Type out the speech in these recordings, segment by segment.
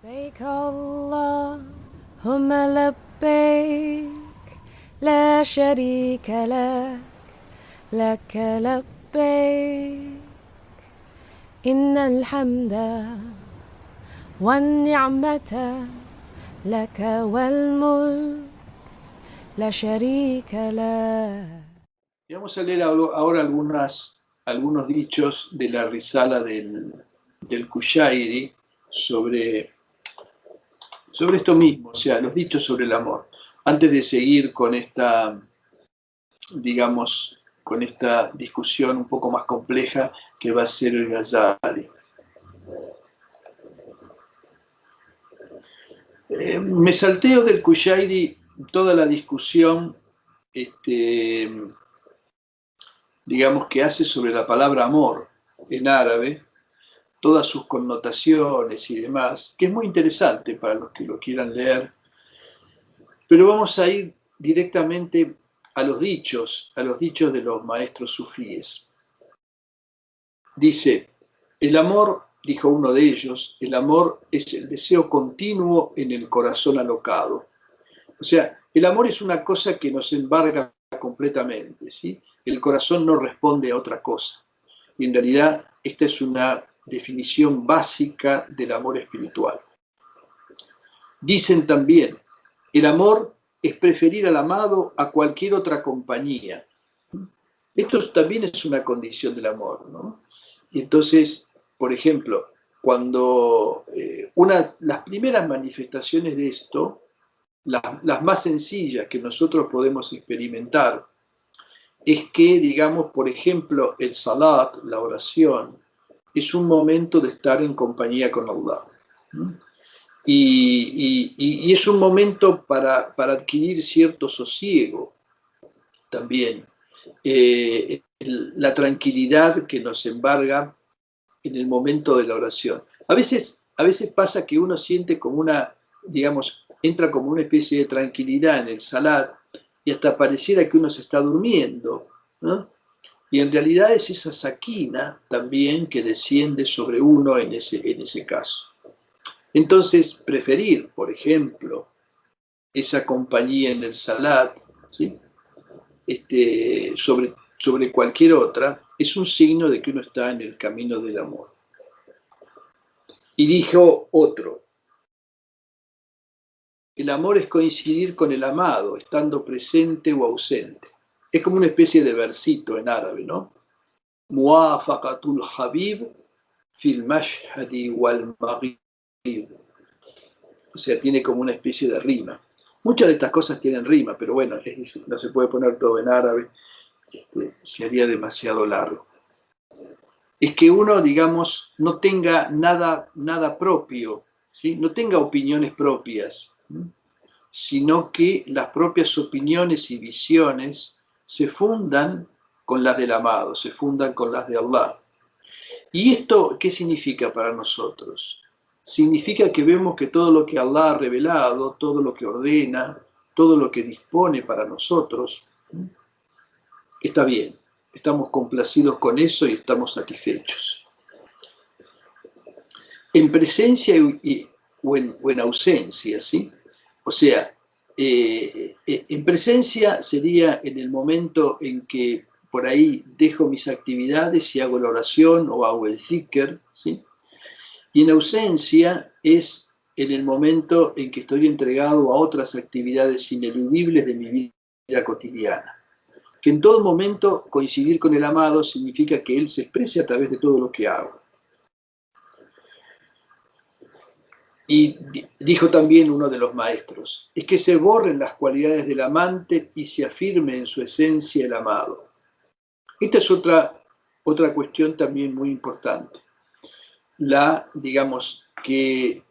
لبيك اللهم لبيك لا شريك لك لك لبيك إن الحمد والنعمة لك والملك لا شريك لك. Y vamos a leer ahora algunos dichos de la Risala del Kushairi sobre esto mismo, o sea, los dichos sobre el amor. Antes de seguir con esta, digamos, con esta discusión un poco más compleja que va a ser el Ghazali. Me salteo del Kushairi toda la discusión, digamos, que hace sobre la palabra amor en árabe, todas sus connotaciones y demás, que es muy interesante para los que lo quieran leer. Pero vamos a ir directamente a los dichos de los maestros sufíes. Dice, el amor, dijo uno de ellos, el amor es el deseo continuo en el corazón alocado. O sea, el amor es una cosa que nos embarga completamente, ¿sí? El corazón no responde a otra cosa. Y en realidad esta es una definición básica del amor espiritual. Dicen también, el amor es preferir al amado a cualquier otra compañía. Esto también es una condición del amor, ¿no? Y entonces, por ejemplo, cuando las primeras manifestaciones de esto, las más sencillas que nosotros podemos experimentar, es que, digamos, por ejemplo, el salat, la oración, es un momento de estar en compañía con Allah. Y es un momento para adquirir cierto sosiego también. La tranquilidad que nos embarga en el momento de la oración. A veces pasa que uno siente como una, digamos, entra como una especie de tranquilidad en el salat y hasta pareciera que uno se está durmiendo, ¿no? Y en realidad es esa saquina también que desciende sobre uno en ese caso. Entonces, preferir, por ejemplo, esa compañía en el salat, ¿sí? Sobre cualquier otra, es un signo de que uno está en el camino del amor. Y dijo otro, el amor es coincidir con el amado, estando presente o ausente. Es como una especie de versito en árabe, ¿no? Muafaqatul Habib fil mashhadi wal maghrib. O sea, tiene como una especie de rima. Muchas de estas cosas tienen rima, pero bueno, no se puede poner todo en árabe, sería demasiado largo. Es que uno, digamos, no tenga nada propio, ¿sí? No tenga opiniones propias, ¿sí? Sino que las propias opiniones y visiones se fundan con las del amado, se fundan con las de Allah. ¿Y esto qué significa para nosotros? Significa que vemos que todo lo que Allah ha revelado, todo lo que ordena, todo lo que dispone para nosotros, está bien. Estamos complacidos con eso y estamos satisfechos. En presencia o en ausencia, ¿sí? O sea, en presencia sería en el momento en que por ahí dejo mis actividades y hago la oración o hago el zikr, ¿sí? Y en ausencia es en el momento en que estoy entregado a otras actividades ineludibles de mi vida cotidiana. Que en todo momento coincidir con el amado significa que Él se exprese a través de todo lo que hago. Y dijo también uno de los maestros, es que se borren las cualidades del amante y se afirme en su esencia el amado. Esta es otra cuestión también muy importante. Digamos, que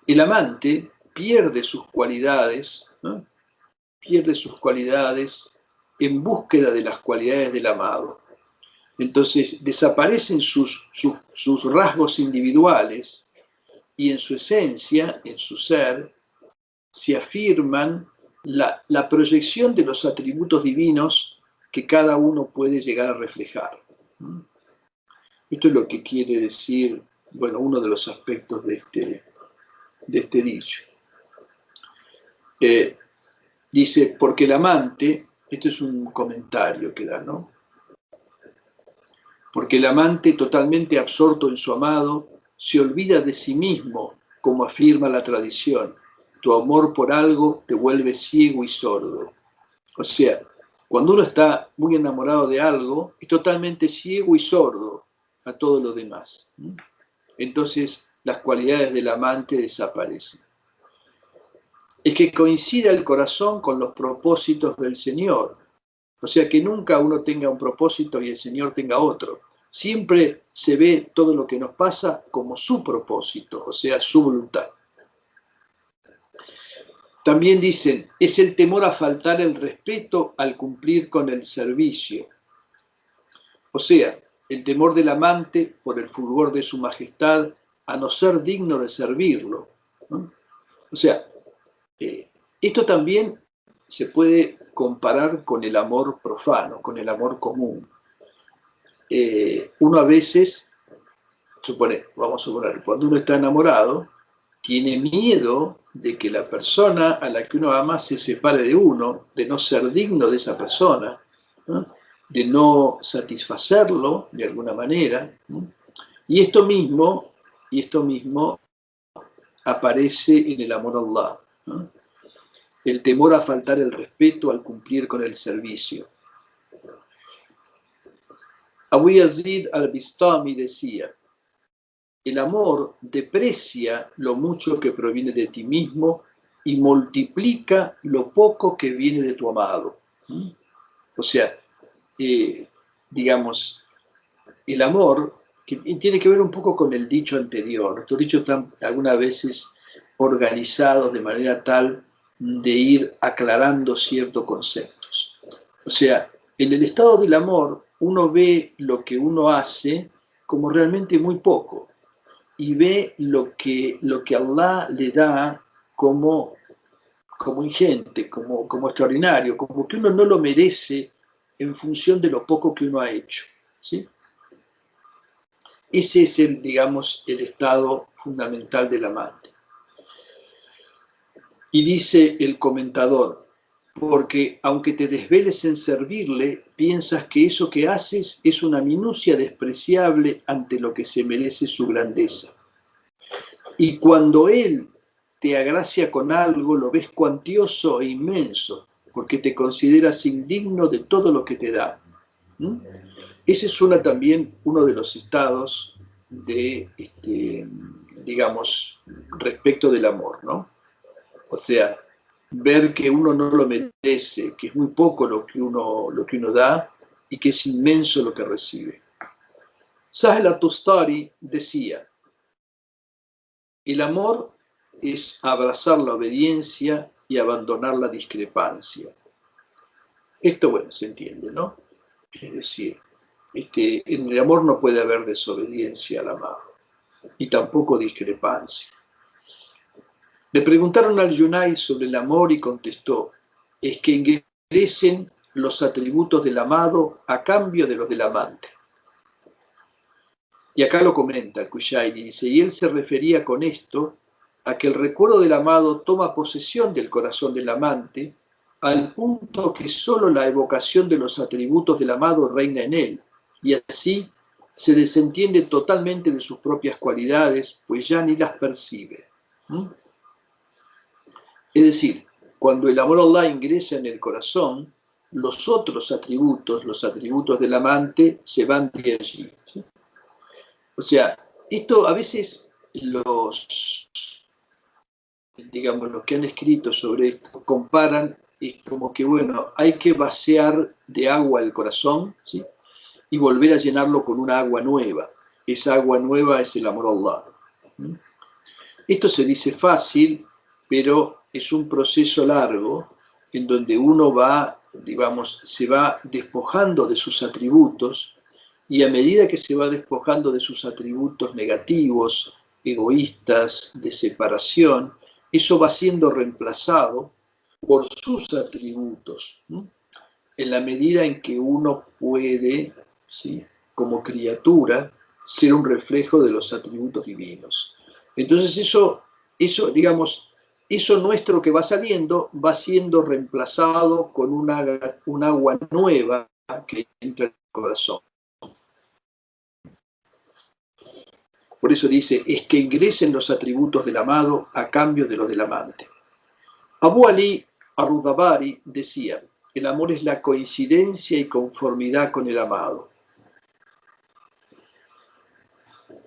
el amante pierde sus cualidades, ¿no? Pierde sus cualidades en búsqueda de las cualidades del amado. Entonces desaparecen sus rasgos individuales y en su esencia, en su ser, se afirman la proyección de los atributos divinos que cada uno puede llegar a reflejar. Esto es lo que quiere decir bueno, uno de los aspectos de este dicho. Dice, porque el amante, esto es un comentario que da, ¿no? Porque el amante totalmente absorto en su amado se olvida de sí mismo, como afirma la tradición. Tu amor por algo te vuelve ciego y sordo. O sea, cuando uno está muy enamorado de algo, es totalmente ciego y sordo a todo lo demás. Entonces, las cualidades del amante desaparecen. Es que coincida el corazón con los propósitos del Señor. O sea, que nunca uno tenga un propósito y el Señor tenga otro. Siempre se ve todo lo que nos pasa como su propósito, o sea, su voluntad. También dicen, es el temor a faltar el respeto al cumplir con el servicio. O sea, el temor del amante por el fulgor de su majestad a no ser digno de servirlo, ¿no? O sea, esto también se puede comparar con el amor profano, con el amor común. Uno a veces, vamos a suponer, cuando uno está enamorado, tiene miedo de que la persona a la que uno ama se separe de uno, de no ser digno de esa persona, ¿no? De no satisfacerlo de alguna manera, ¿no? Y esto mismo aparece en el amor a Allah, ¿no? El temor a faltar el respeto al cumplir con el servicio. Abu Yazid al-Bistami decía, el amor deprecia lo mucho que proviene de ti mismo y multiplica lo poco que viene de tu amado. O sea, digamos, el amor, que tiene que ver un poco con el dicho anterior. Nuestros dichos están algunas veces organizados de manera tal de ir aclarando ciertos conceptos. O sea, en el estado del amor uno ve lo que uno hace como realmente muy poco y ve lo que Allah le da como ingente, como extraordinario, como que uno no lo merece en función de lo poco que uno ha hecho, ¿sí? Ese es digamos, el estado fundamental del amante. Y dice el comentador, porque aunque te desveles en servirle, piensas que eso que haces es una minucia despreciable ante lo que se merece su grandeza. Y cuando él te agracia con algo, lo ves cuantioso e inmenso, porque te consideras indigno de todo lo que te da. Ese es también uno de los estados de, digamos, respecto del amor, ¿no? O sea, ver que uno no lo merece, que es muy poco lo que uno da y que es inmenso lo que recibe. Sahel at-Tustari decía, el amor es abrazar la obediencia y abandonar la discrepancia. Esto, bueno, se entiende, ¿no? Es decir, en el amor no puede haber desobediencia al amado, y tampoco discrepancia. Le preguntaron al Yunay sobre el amor y contestó, es que ingresen los atributos del amado a cambio de los del amante. Y acá lo comenta el Kushairi, dice, y él se refería con esto a que el recuerdo del amado toma posesión del corazón del amante, al punto que solo la evocación de los atributos del amado reina en él, y así se desentiende totalmente de sus propias cualidades, pues ya ni las percibe. Es decir, cuando el amor a Allah ingresa en el corazón, los otros atributos, los atributos del amante, se van de allí, ¿sí? O sea, esto a veces digamos, los que han escrito sobre esto comparan, es como que, bueno, hay que vaciar de agua el corazón, ¿sí? Y volver a llenarlo con una agua nueva. Esa agua nueva es el amor a Allah. Esto se dice fácil, pero es un proceso largo en donde uno va, digamos, se va despojando de sus atributos y a medida que se va despojando de sus atributos negativos, egoístas, de separación, eso va siendo reemplazado por sus atributos, ¿no? En la medida en que uno puede, ¿sí?, como criatura, ser un reflejo de los atributos divinos. Entonces eso digamos, eso nuestro que va saliendo va siendo reemplazado con un agua nueva que entra en el corazón. Por eso dice, es que ingresen los atributos del amado a cambio de los del amante. Abu Ali Ar-Rudabari decía, el amor es la coincidencia y conformidad con el amado.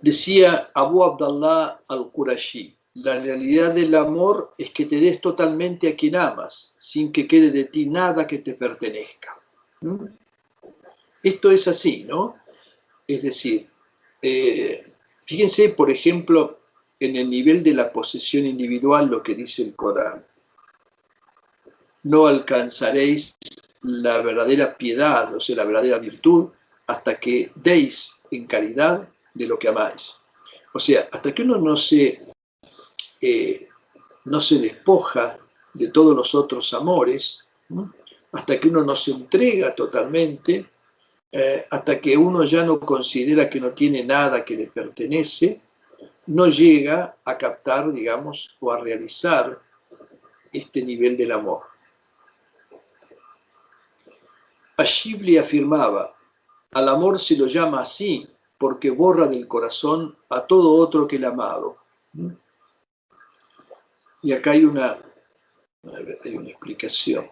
Decía Abu Abdallah al-Qurashi, la realidad del amor es que te des totalmente a quien amas, sin que quede de ti nada que te pertenezca. Esto es así, ¿no? Es decir, fíjense, por ejemplo, en el nivel de la posesión individual, lo que dice el Corán. No alcanzaréis la verdadera piedad, o sea, la verdadera virtud, hasta que deis en caridad de lo que amáis. O sea, hasta que uno no se despoja de todos los otros amores, ¿no? Hasta que uno no se entrega totalmente, hasta que uno ya no considera que no tiene nada que le pertenece, no llega a captar, digamos, o a realizar este nivel del amor. Ashibli afirmaba, al amor se lo llama así porque borra del corazón a todo otro que el amado. Y acá hay una explicación.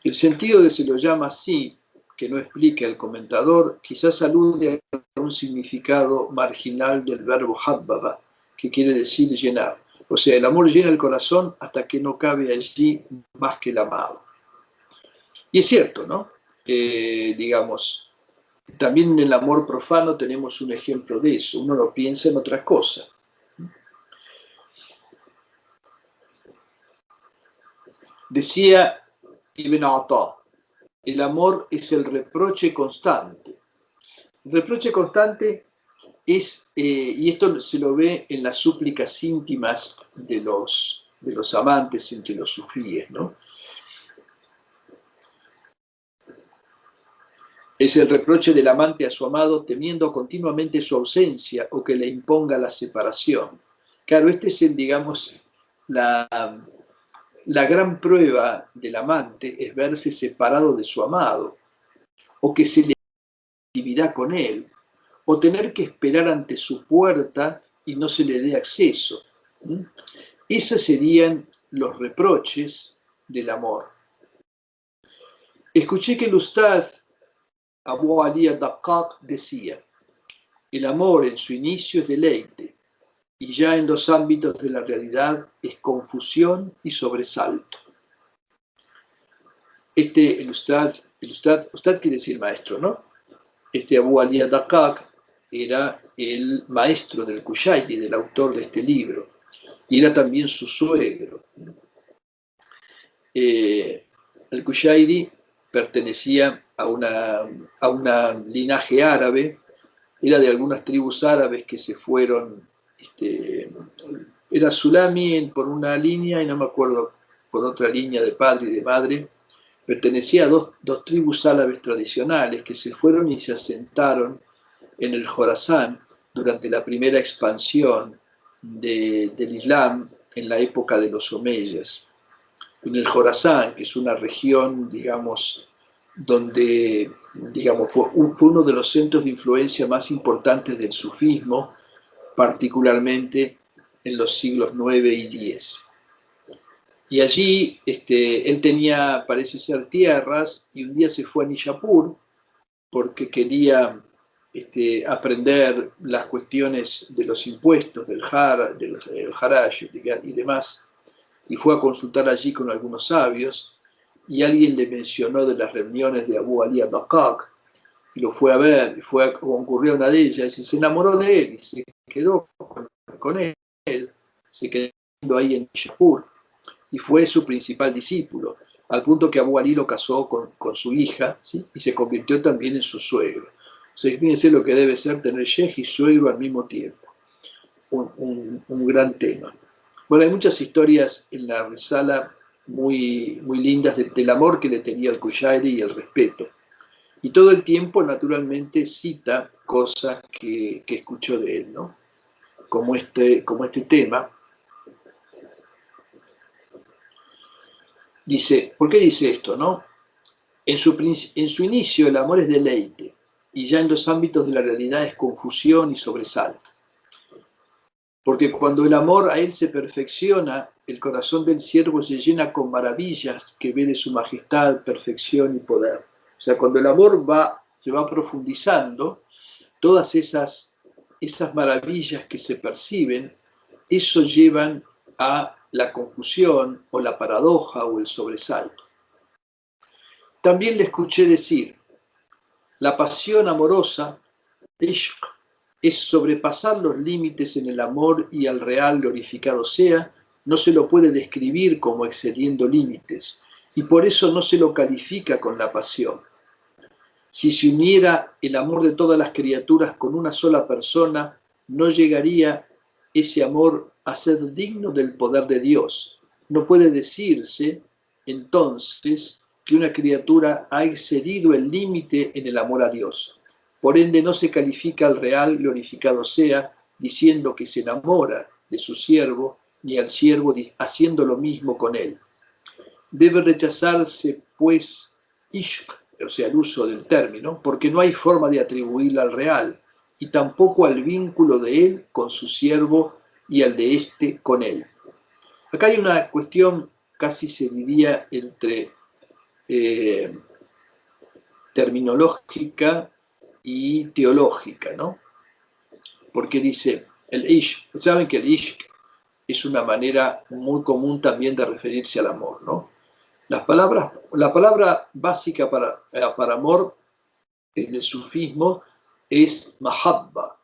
El sentido de se lo llama así, que no explica el comentador, quizás alude a un significado marginal del verbo habbaba, que quiere decir llenar. O sea, el amor llena el corazón hasta que no cabe allí más que el amado. Y es cierto, ¿no? Digamos, también en el amor profano tenemos un ejemplo de eso. Uno no piensa en otra cosa. Decía Ibn Ata, el amor es el reproche constante. El reproche constante es, y esto se lo ve en las súplicas íntimas de los amantes entre los sufíes, ¿no? Es el reproche del amante a su amado temiendo continuamente su ausencia o que le imponga la separación. Claro, este es el, digamos, la gran prueba del amante es verse separado de su amado, o que se le actividad con él, o tener que esperar ante su puerta y no se le dé acceso. Esos serían los reproches del amor. Escuché que el Ustad Abu Ali al-Daqqaq decía, el amor en su inicio es deleite, y ya en los ámbitos de la realidad es confusión y sobresalto. El Ustad quiere decir maestro, ¿no? Abu Ali al-Daqqaq era el maestro del Kushairi, del autor de este libro, y era también su suegro. El Kushairi pertenecía a una linaje árabe, era de algunas tribus árabes que se fueron, era Sulami por una línea y no me acuerdo por otra línea de padre y de madre, pertenecía a dos tribus árabes tradicionales que se fueron y se asentaron en el Jorasán durante la primera expansión del Islam en la época de los Omeyas. En el Jorasán, que es una región, digamos, donde, digamos, fue uno de los centros de influencia más importantes del sufismo, particularmente en los siglos IX y X. Y allí él tenía, parece ser, tierras, y un día se fue a Nishapur porque quería aprender las cuestiones de los impuestos, del haraj y demás, y fue a consultar allí con algunos sabios, y alguien le mencionó de las reuniones de Abu Ali al-Daqqaq, y lo fue a ver, concurrió a una de ellas, y se enamoró de él, y se quedó con él, se quedó ahí en Nishapur, y fue su principal discípulo, al punto que Abu Ali lo casó con su hija, ¿sí? Y se convirtió también en su suegro. O sea, fíjense lo que debe ser tener sheikh y suegro al mismo tiempo. Un gran tema. Bueno, hay muchas historias en la Risala muy lindas del amor que le tenía al Kushairi y el respeto. Y todo el tiempo, naturalmente, cita cosas que escuchó de él, ¿no? Como este tema. Dice, ¿por qué dice esto, no? En su inicio el amor es deleite, y ya en los ámbitos de la realidad es confusión y sobresalto. Porque cuando el amor a él se perfecciona, el corazón del siervo se llena con maravillas que ve de su majestad, perfección y poder. O sea, cuando el amor se va profundizando, todas esas maravillas que se perciben, eso llevan a la confusión o la paradoja o el sobresalto. También le escuché decir, la pasión amorosa, ishq, es sobrepasar los límites en el amor y al real glorificado sea, no se lo puede describir como excediendo límites, y por eso no se lo califica con la pasión. Si se uniera el amor de todas las criaturas con una sola persona, no llegaría ese amor a ser digno del poder de Dios. No puede decirse, entonces, que una criatura ha excedido el límite en el amor a Dios. Por ende, no se califica al real glorificado sea diciendo que se enamora de su siervo, ni al siervo haciendo lo mismo con él. Debe rechazarse, pues, ishq, o sea, el uso del término, porque no hay forma de atribuirla al real, y tampoco al vínculo de él con su siervo y al de éste con él. Acá hay una cuestión, casi se diría, entre terminológica y teológica, ¿no? Porque dice, el ishq, saben que el ishq es una manera muy común también de referirse al amor, ¿no? La palabra básica para amor en el sufismo es mahabba,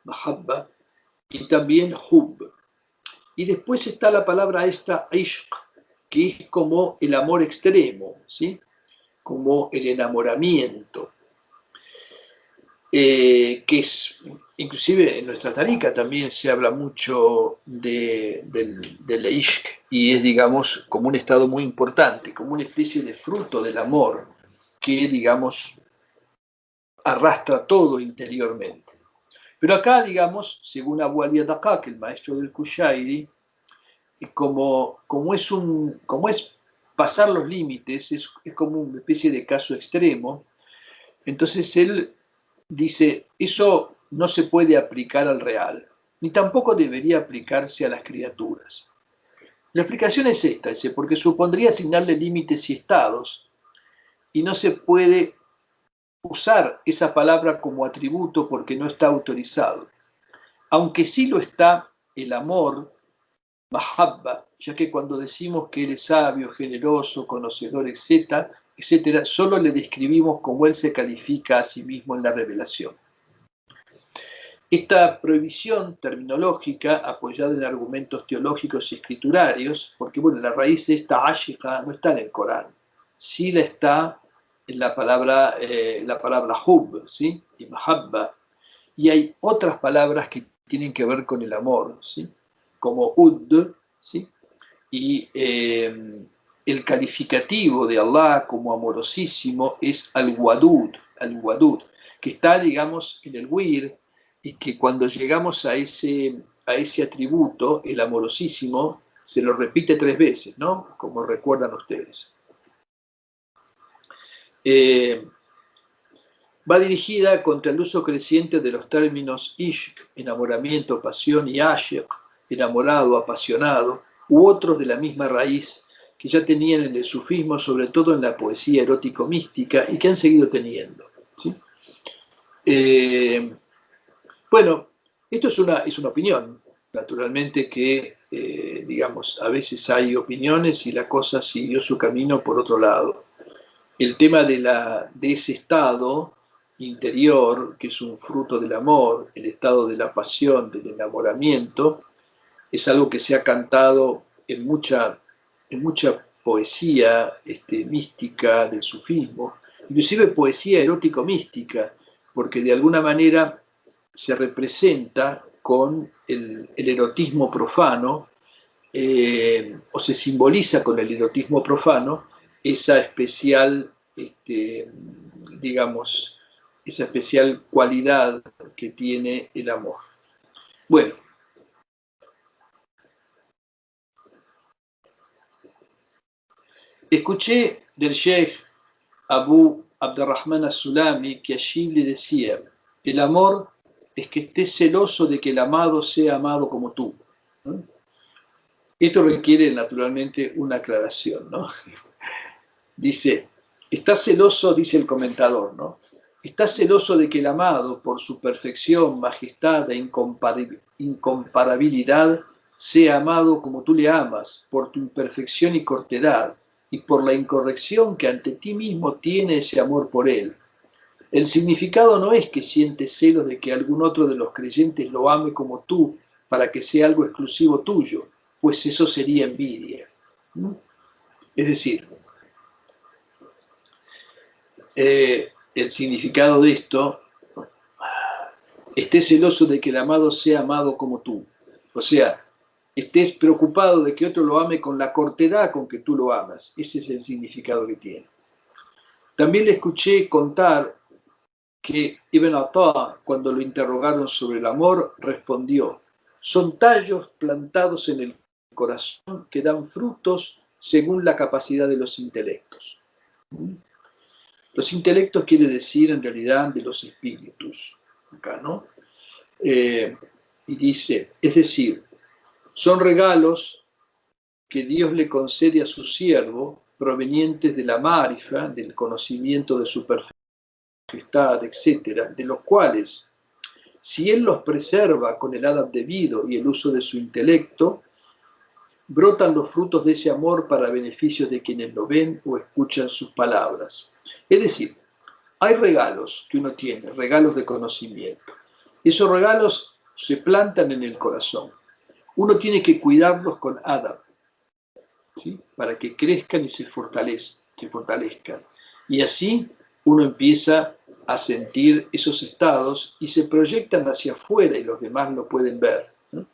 y también hub. Y después está la palabra esta, ishq, que es como el amor extremo, ¿sí? Como el enamoramiento, que es, inclusive en nuestra tarika también se habla mucho del ishq, y es, digamos, como un estado muy importante, como una especie de fruto del amor que, digamos, arrastra todo interiormente. Pero acá, digamos, según Abu Ali Adaqaq, el maestro del Kushairi, como es pasar los límites, es como una especie de caso extremo, entonces él dice, eso no se puede aplicar al real, ni tampoco debería aplicarse a las criaturas. La explicación es esta, dice, porque supondría asignarle límites y estados, y no se puede usar esa palabra como atributo porque no está autorizado. Aunque sí lo está el amor, mahabba, ya que cuando decimos que él es sabio, generoso, conocedor, etcétera, solo le describimos como él se califica a sí mismo en la revelación. Esta prohibición terminológica, apoyada en argumentos teológicos y escriturarios, porque bueno, la raíz de esta ashika no está en el Corán, sí la está en la palabra hub, ¿sí? Y mahabba, y hay otras palabras que tienen que ver con el amor, ¿sí? Como ud, ¿sí? Y el calificativo de Allah como amorosísimo es al-wadud, que está, digamos, en el wir, y que cuando llegamos a ese atributo, el amorosísimo, se lo repite 3 veces, ¿no? Como recuerdan ustedes. Va dirigida contra el uso creciente de los términos ishq, enamoramiento, pasión, y ashiq, enamorado, apasionado, u otros de la misma raíz que ya tenían en el sufismo, sobre todo en la poesía erótico-mística, y que han seguido teniendo, ¿sí? Bueno, esto es una opinión, naturalmente que, digamos, a veces hay opiniones y la cosa siguió su camino por otro lado. El tema de ese estado interior, que es un fruto del amor, el estado de la pasión, del enamoramiento, es algo que se ha cantado en mucha poesía mística del sufismo, inclusive poesía erótico-mística, porque de alguna manera se representa con el erotismo profano, o se simboliza con el erotismo profano esa especial, digamos, esa especial cualidad que tiene el amor. Bueno, escuché del Sheikh Abu Abdurrahman as-Sulami que allí le decía: el amor es que estés celoso de que el amado sea amado como tú, ¿no? Esto requiere naturalmente una aclaración, ¿no? Dice, estás celoso, dice el comentador, ¿no? Estás celoso de que el amado, por su perfección, majestad e incomparabilidad, sea amado como tú le amas, por tu imperfección y cortedad, y por la incorrección que ante ti mismo tiene ese amor por él. El significado no es que sientes celos de que algún otro de los creyentes lo ame como tú, para que sea algo exclusivo tuyo, pues eso sería envidia. Es decir, el significado de esto, estés celoso de que el amado sea amado como tú. O sea, estés preocupado de que otro lo ame con la cortedad con que tú lo amas. Ese es el significado que tiene. También le escuché contar que Ibn Atta, cuando lo interrogaron sobre el amor, respondió: son tallos plantados en el corazón que dan frutos según la capacidad de los intelectos. Los intelectos quiere decir en realidad de los espíritus, acá, ¿no? Y dice, es decir, son regalos que Dios le concede a su siervo provenientes de la marifa, del conocimiento de su majestad, etcétera, de los cuales, si él los preserva con el adab debido y el uso de su intelecto, brotan los frutos de ese amor para beneficio de quienes lo ven o escuchan sus palabras. Es decir, hay regalos que uno tiene, regalos de conocimiento. Esos regalos se plantan en el corazón. Uno tiene que cuidarlos con adab, ¿sí? Para que crezcan y se fortalezcan. Y así uno empieza a sentir esos estados y se proyectan hacia afuera y los demás lo pueden ver, ¿no?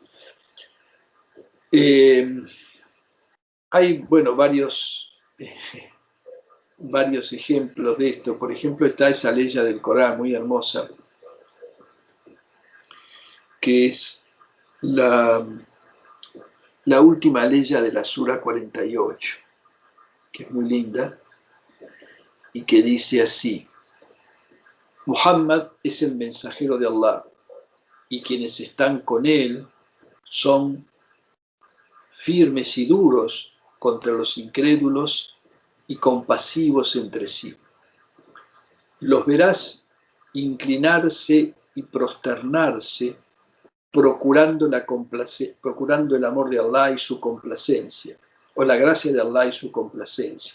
Hay, bueno, varios ejemplos de esto. Por ejemplo, está esa ley del Corán muy hermosa, que es la última ley de la Sura 48, que es muy linda y que dice así: Muhammad es el mensajero de Allah y quienes están con él son firmes y duros contra los incrédulos y compasivos entre sí. Los verás inclinarse y prosternarse procurando el amor de Allah y su complacencia, o la gracia de Allah y su complacencia.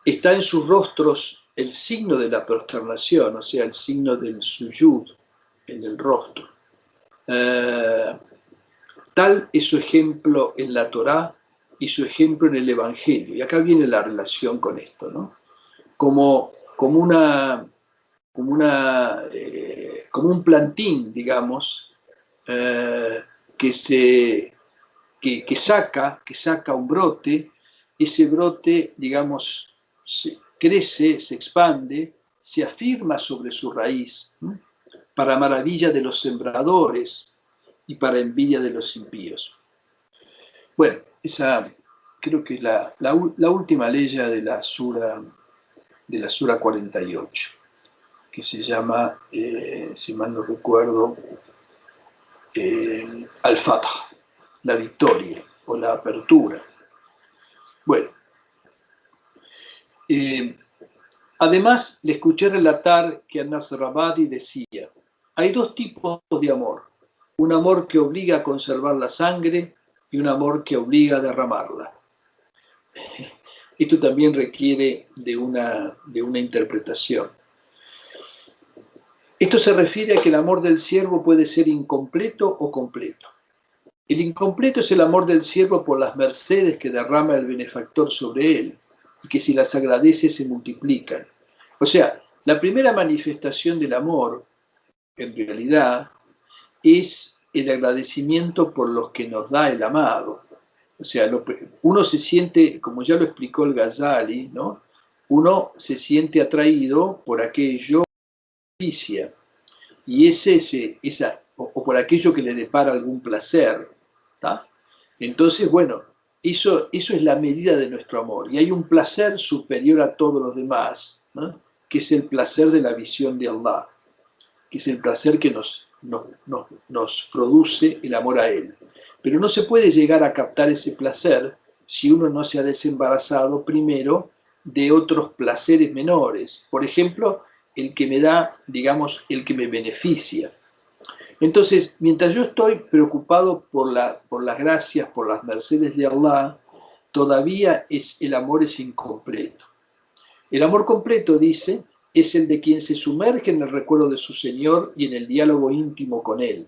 Está en sus rostros el signo de la prosternación, o sea, el signo del suyud en el rostro. Tal es su ejemplo en la Torá y su ejemplo en el Evangelio. Y acá viene la relación con esto, ¿no? Como un plantín, digamos, que saca un brote. Ese brote, digamos, crece, se expande, se afirma sobre su raíz, ¿no? Para maravilla de los sembradores y para envidia de los impíos. Bueno, esa creo que es la última ley de la Sura 48, que se llama, si mal no recuerdo, Al-Fath, la victoria o la apertura. Bueno, además le escuché relatar que An-Nasr Abadi decía: hay dos tipos de amor, un amor que obliga a conservar la sangre y un amor que obliga a derramarla. Esto también requiere de una interpretación. Esto se refiere a que el amor del siervo puede ser incompleto o completo. El incompleto es el amor del siervo por las mercedes que derrama el benefactor sobre él y que si las agradece se multiplican. O sea, la primera manifestación del amor, en realidad, es el agradecimiento por los que nos da el amado. O sea, uno se siente, como ya lo explicó el Ghazali, ¿no? uno se siente atraído por aquello que beneficia, y o por aquello que le depara algún placer. ¿Tá? Entonces, bueno, eso es la medida de nuestro amor. Y hay un placer superior a todos los demás, ¿no? Que es el placer de la visión de Allah, que es el placer que nos produce el amor a Él. Pero no se puede llegar a captar ese placer si uno no se ha desembarazado primero de otros placeres menores. Por ejemplo, el que me da, digamos, el que me beneficia. Entonces, mientras yo estoy preocupado por las gracias, por las mercedes de Allah, todavía el amor es incompleto. El amor completo, dice, es el de quien se sumerge en el recuerdo de su Señor y en el diálogo íntimo con Él.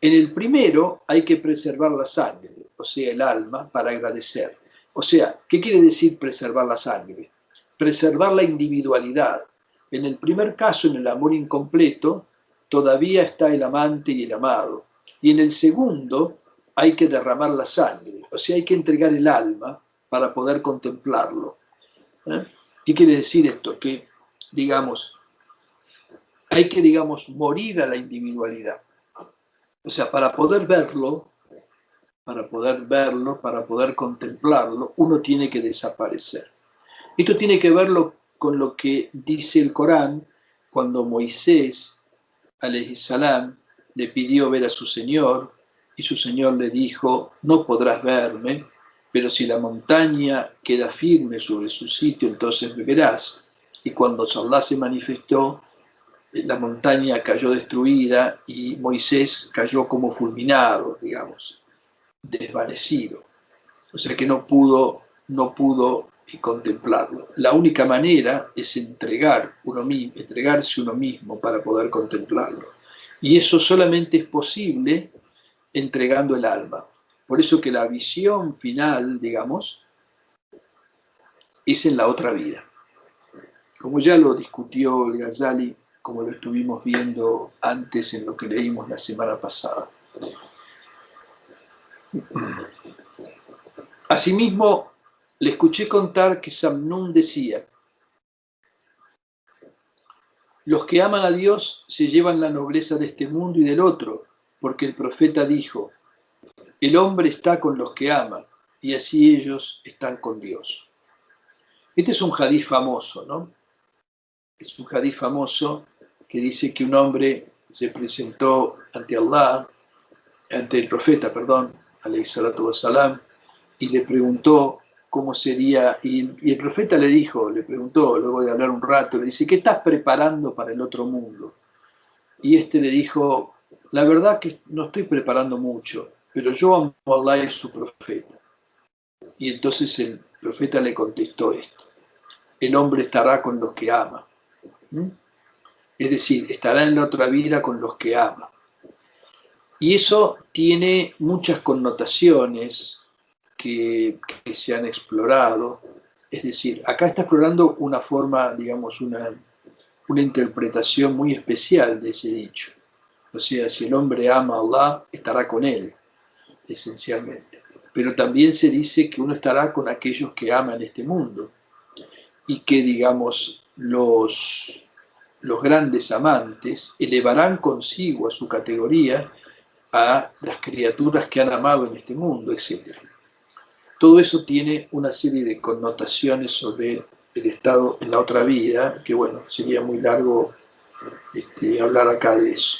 En el primero hay que preservar la sangre, o sea, el alma, para agradecer. O sea, ¿qué quiere decir preservar la sangre? Preservar la individualidad. En el primer caso, en el amor incompleto, todavía está el amante y el amado. Y en el segundo hay que derramar la sangre, o sea, hay que entregar el alma para poder contemplarlo. ¿Qué quiere decir esto? Que, digamos, hay que, digamos, morir a la individualidad. O sea, para poder verlo, para poder contemplarlo, uno tiene que desaparecer. Esto tiene que verlo con lo que dice el Corán cuando Moisés, alayhi salam, le pidió ver a su Señor y su Señor le dijo, no podrás verme, pero si la montaña queda firme sobre su sitio, entonces me verás. Y cuando Allah se manifestó, la montaña cayó destruida y Moisés cayó como fulminado, digamos, desvanecido. O sea que no pudo contemplarlo. La única manera es entregarse uno mismo para poder contemplarlo. Y eso solamente es posible entregando el alma. Por eso que la visión final, digamos, es en la otra vida. Como ya lo discutió el Ghazali, como lo estuvimos viendo antes en lo que leímos la semana pasada. Asimismo, le escuché contar que Samnún decía, los que aman a Dios se llevan la nobleza de este mundo y del otro, porque el profeta dijo, el hombre está con los que ama, y así ellos están con Dios. Este es un hadith famoso, ¿no? Es un hadith famoso que dice que un hombre se presentó ante Allah, ante el profeta, alayhi salatu wassalam, y le preguntó cómo sería, y el profeta le preguntó, luego de hablar un rato, le dice, ¿qué estás preparando para el otro mundo? Y este le dijo, la verdad que no estoy preparando mucho, pero yo amo a Allah y su profeta. Y entonces el profeta le contestó esto, el hombre estará con los que ama. Es decir, estará en la otra vida con los que ama. Y eso tiene muchas connotaciones que se han explorado. Es decir, acá está explorando una forma, digamos, una interpretación muy especial de ese dicho. O sea, si el hombre ama a Allah, estará con él, esencialmente. Pero también se dice que uno estará con aquellos que aman este mundo y que, digamos, los grandes amantes elevarán consigo a su categoría a las criaturas que han amado en este mundo, etc. Todo eso tiene una serie de connotaciones sobre el estado en la otra vida, que bueno, sería muy largo hablar acá de eso.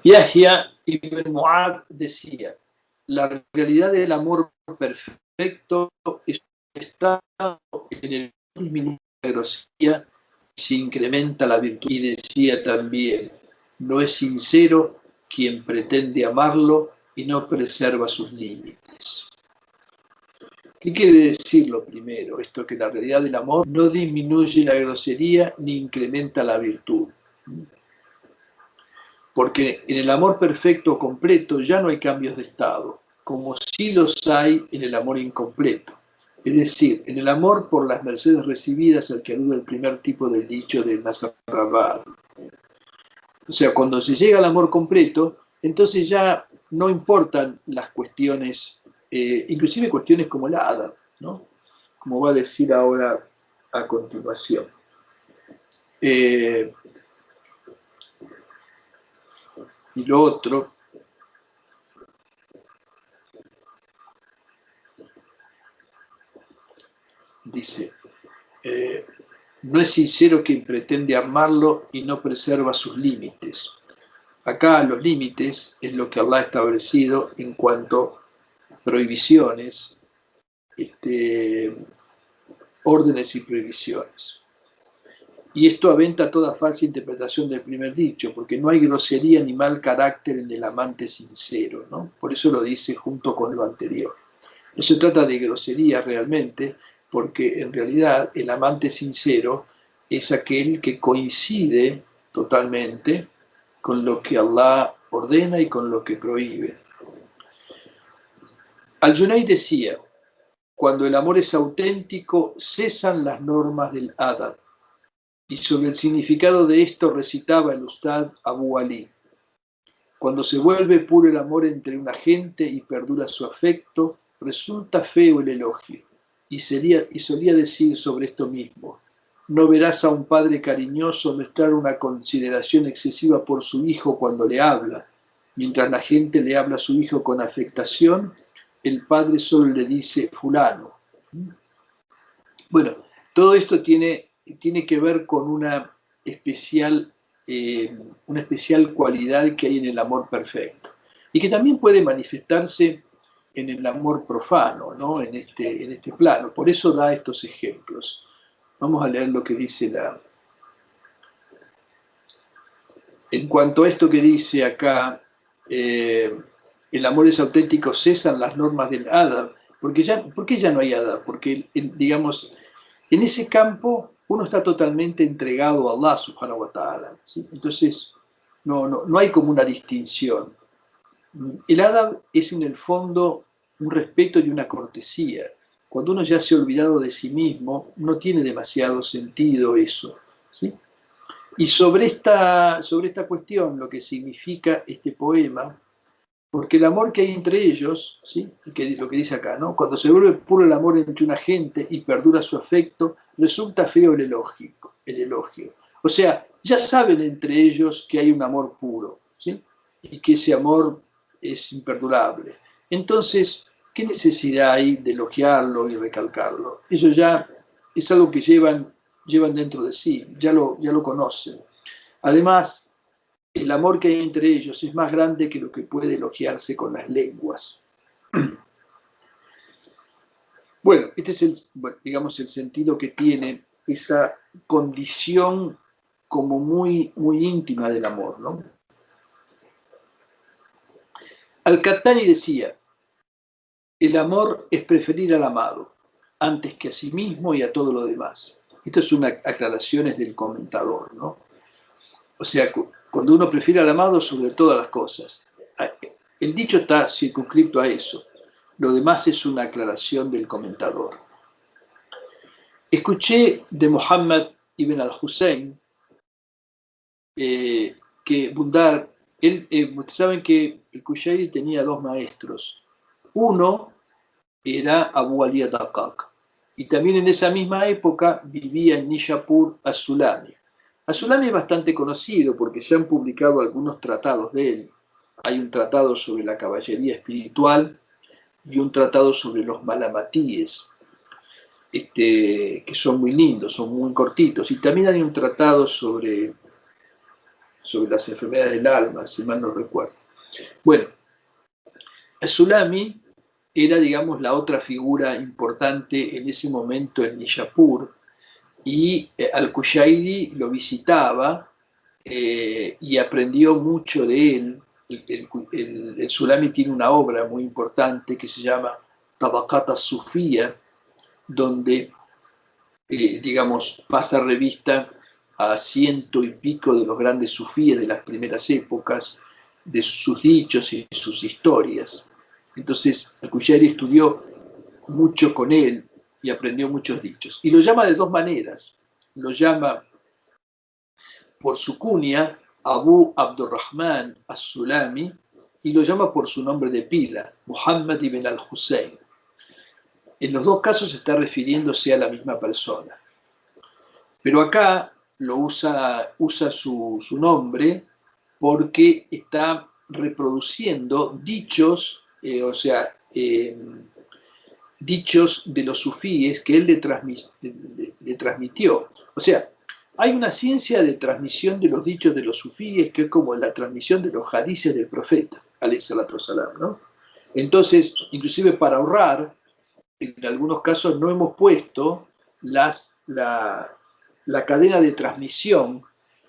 Yahya ibn Mu'adh decía, la realidad del amor perfecto es un estado en el que disminuye la grosella y se incrementa la virtud. Y decía también, no es sincero quien pretende amarlo y no preserva sus límites. ¿Qué quiere decir lo primero? Esto que la realidad del amor no disminuye la grosería ni incrementa la virtud. Porque en el amor perfecto completo ya no hay cambios de estado, como sí los hay en el amor incompleto. Es decir, en el amor por las mercedes recibidas al que alude el primer tipo del dicho de Nasr Rabbad. O sea, cuando se llega al amor completo, entonces ya no importan las cuestiones, inclusive cuestiones como el hada, ¿no? como va a decir ahora a continuación. Y lo otro, dice, no es sincero quien pretende amarlo y no preserva sus límites. Acá los límites es lo que Allah ha establecido en cuanto a prohibiciones, órdenes y prohibiciones. Y esto aventa toda falsa interpretación del primer dicho, porque no hay grosería ni mal carácter en el amante sincero, ¿no? Por eso lo dice junto con lo anterior. No se trata de grosería realmente, porque en realidad el amante sincero es aquel que coincide totalmente con lo que Allah ordena y con lo que prohíbe. Al-Junayd decía, cuando el amor es auténtico, cesan las normas del adab. Y sobre el significado de esto recitaba el Ustad Abu Ali. Cuando se vuelve puro el amor entre una gente y perdura su afecto, resulta feo el elogio. Y solía decir sobre esto mismo, no verás a un padre cariñoso mostrar una consideración excesiva por su hijo cuando le habla. Mientras la gente le habla a su hijo con afectación, el padre solo le dice fulano. Bueno, todo esto tiene que ver con una especial cualidad que hay en el amor perfecto y que también puede manifestarse en el amor profano, ¿no? en este plano. Por eso da estos ejemplos. Vamos a leer lo que dice En cuanto a esto que dice acá, el amor es auténtico, cesan las normas del adab. ¿Por qué ya no hay adab? Porque, digamos, en ese campo uno está totalmente entregado a Allah subhanahu wa ta'ala, ¿sí? Entonces no hay como una distinción. El adab es en el fondo un respeto y una cortesía. Cuando uno ya se ha olvidado de sí mismo, no tiene demasiado sentido eso, ¿sí? Y sobre esta cuestión, lo que significa este poema, porque el amor que hay entre ellos, ¿sí? Lo que dice acá, ¿no? Cuando se vuelve puro el amor entre una gente y perdura su afecto, resulta feo el elogio. O sea, ya saben entre ellos que hay un amor puro, ¿sí? Y que ese amor es imperdurable. Entonces, ¿qué necesidad hay de elogiarlo y recalcarlo? Eso ya es algo que llevan dentro de sí, ya lo conocen. Además, el amor que hay entre ellos es más grande que lo que puede elogiarse con las lenguas. Bueno, este es el sentido que tiene esa condición como muy, muy íntima del amor, ¿no? Al-Qattani decía, el amor es preferir al amado antes que a sí mismo y a todo lo demás. Esto es una aclaración del comentador, ¿no? O sea, cuando uno prefiere al amado sobre todas las cosas. El dicho está circunscrito a eso. Lo demás es una aclaración del comentador. Escuché de Muhammad ibn al-Hussein que Bundar, saben que el Kushairi tenía dos maestros. Uno era Abu Ali Adaqaq. Y también en esa misma época vivía en Nishapur as-Sulami. As-Sulami es bastante conocido porque se han publicado algunos tratados de él. Hay un tratado sobre la caballería espiritual y un tratado sobre los malamatíes, que son muy lindos, son muy cortitos. Y también hay un tratado sobre las enfermedades del alma, si mal no recuerdo. Bueno, As-Sulami era, digamos, la otra figura importante en ese momento en Nishapur, y Al-Kushairi lo visitaba y aprendió mucho de él. El Sulami tiene una obra muy importante que se llama Tabaqat as-Sufía, donde, digamos, pasa revista a ciento y pico de los grandes sufíes de las primeras épocas, de sus dichos y sus historias. Entonces, Al-Kushairi estudió mucho con él y aprendió muchos dichos. Y lo llama de dos maneras. Lo llama por su cuña, Abu Abdurrahman as-Sulami, y lo llama por su nombre de pila, Muhammad ibn al-Hussein. En los dos casos está refiriéndose a la misma persona. Pero acá lo usa su nombre porque está reproduciendo dichos, dichos de los sufíes que él le transmitió. O sea, hay una ciencia de transmisión de los dichos de los sufíes que es como la transmisión de los hadices del profeta, alayhi salatu wasalam, ¿no? Entonces, inclusive para ahorrar, en algunos casos no hemos puesto la cadena de transmisión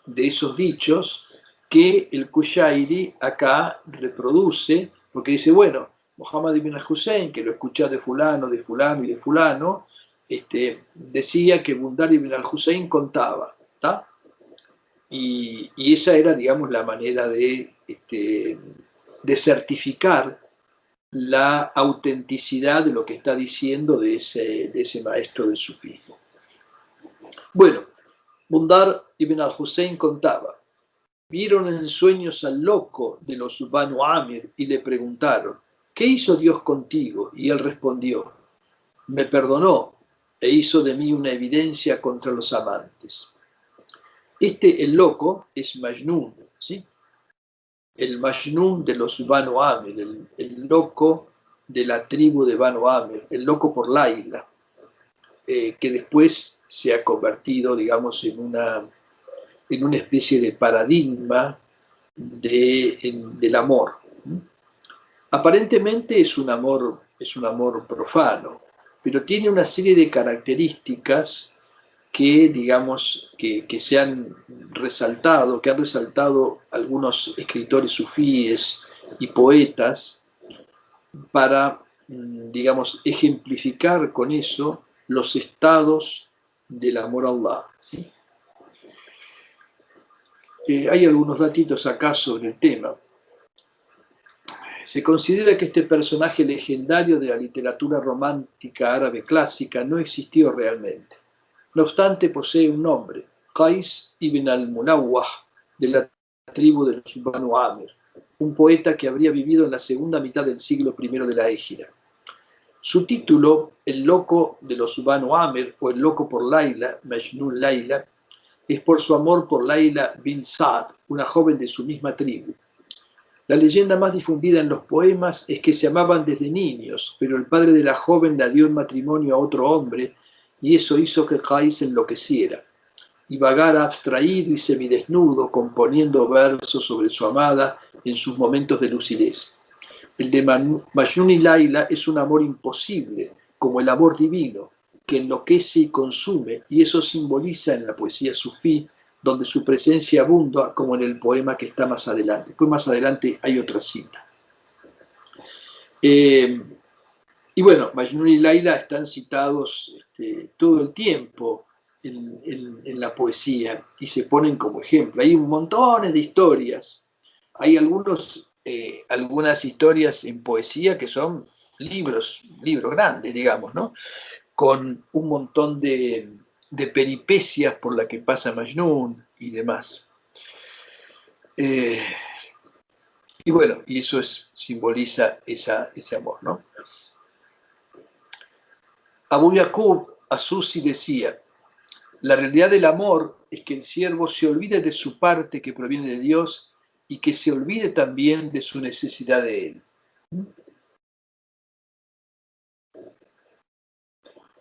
de esos dichos que el Kushairi acá reproduce, porque dice, bueno, Muhammad ibn al-Hussein, que lo escuchá de fulano y de fulano, decía que Bundar ibn al-Hussein contaba, ¿tá? Y esa era, digamos, la manera de certificar la autenticidad de lo que está diciendo de ese maestro del sufismo. Bueno, Bundar ibn al-Hussein contaba, vieron en sueños al loco de los Banu Amir y le preguntaron, ¿qué hizo Dios contigo? Y él respondió, me perdonó e hizo de mí una evidencia contra los amantes. El loco, es Majnun, ¿sí? El Majnun de los Banu Amir, el loco de la tribu de Banu Amir, el loco por Laila, que después se ha convertido, digamos, en una especie de paradigma del amor. Aparentemente es un amor profano, pero tiene una serie de características que, digamos, que se han resaltado, que han resaltado algunos escritores sufíes y poetas para, digamos, ejemplificar con eso los estados del amor a Allah, ¿sí? Hay algunos datitos acá sobre el tema. Se considera que este personaje legendario de la literatura romántica árabe clásica no existió realmente. No obstante, posee un nombre, Qais ibn al-Munawwah, de la tribu de los Banu Amir, un poeta que habría vivido en la segunda mitad del siglo I de la Égira. Su título, El loco de los Banu Amir, o El loco por Laila, Majnun Laila, es por su amor por Laila bin Sa'd, una joven de su misma tribu. La leyenda más difundida en los poemas es que se amaban desde niños, pero el padre de la joven la dio en matrimonio a otro hombre y eso hizo que Qais enloqueciera y vagara abstraído y semidesnudo, componiendo versos sobre su amada en sus momentos de lucidez. El de Majnun y Laila es un amor imposible, como el amor divino, que enloquece y consume, y eso simboliza en la poesía sufí, donde su presencia abunda, como en el poema que está más adelante. Después más adelante hay otra cita. Y bueno, Majnun y Laila están citados todo el tiempo en la poesía y se ponen como ejemplo. Hay un montón de historias. Hay algunas historias en poesía que son libros grandes, digamos, ¿no? Con un montón de peripecias por las que pasa Majnun y demás. Y bueno, y eso simboliza ese amor, ¿no? Abu Yaqub Asusi decía, la realidad del amor es que el siervo se olvide de su parte que proviene de Dios y que se olvide también de su necesidad de él.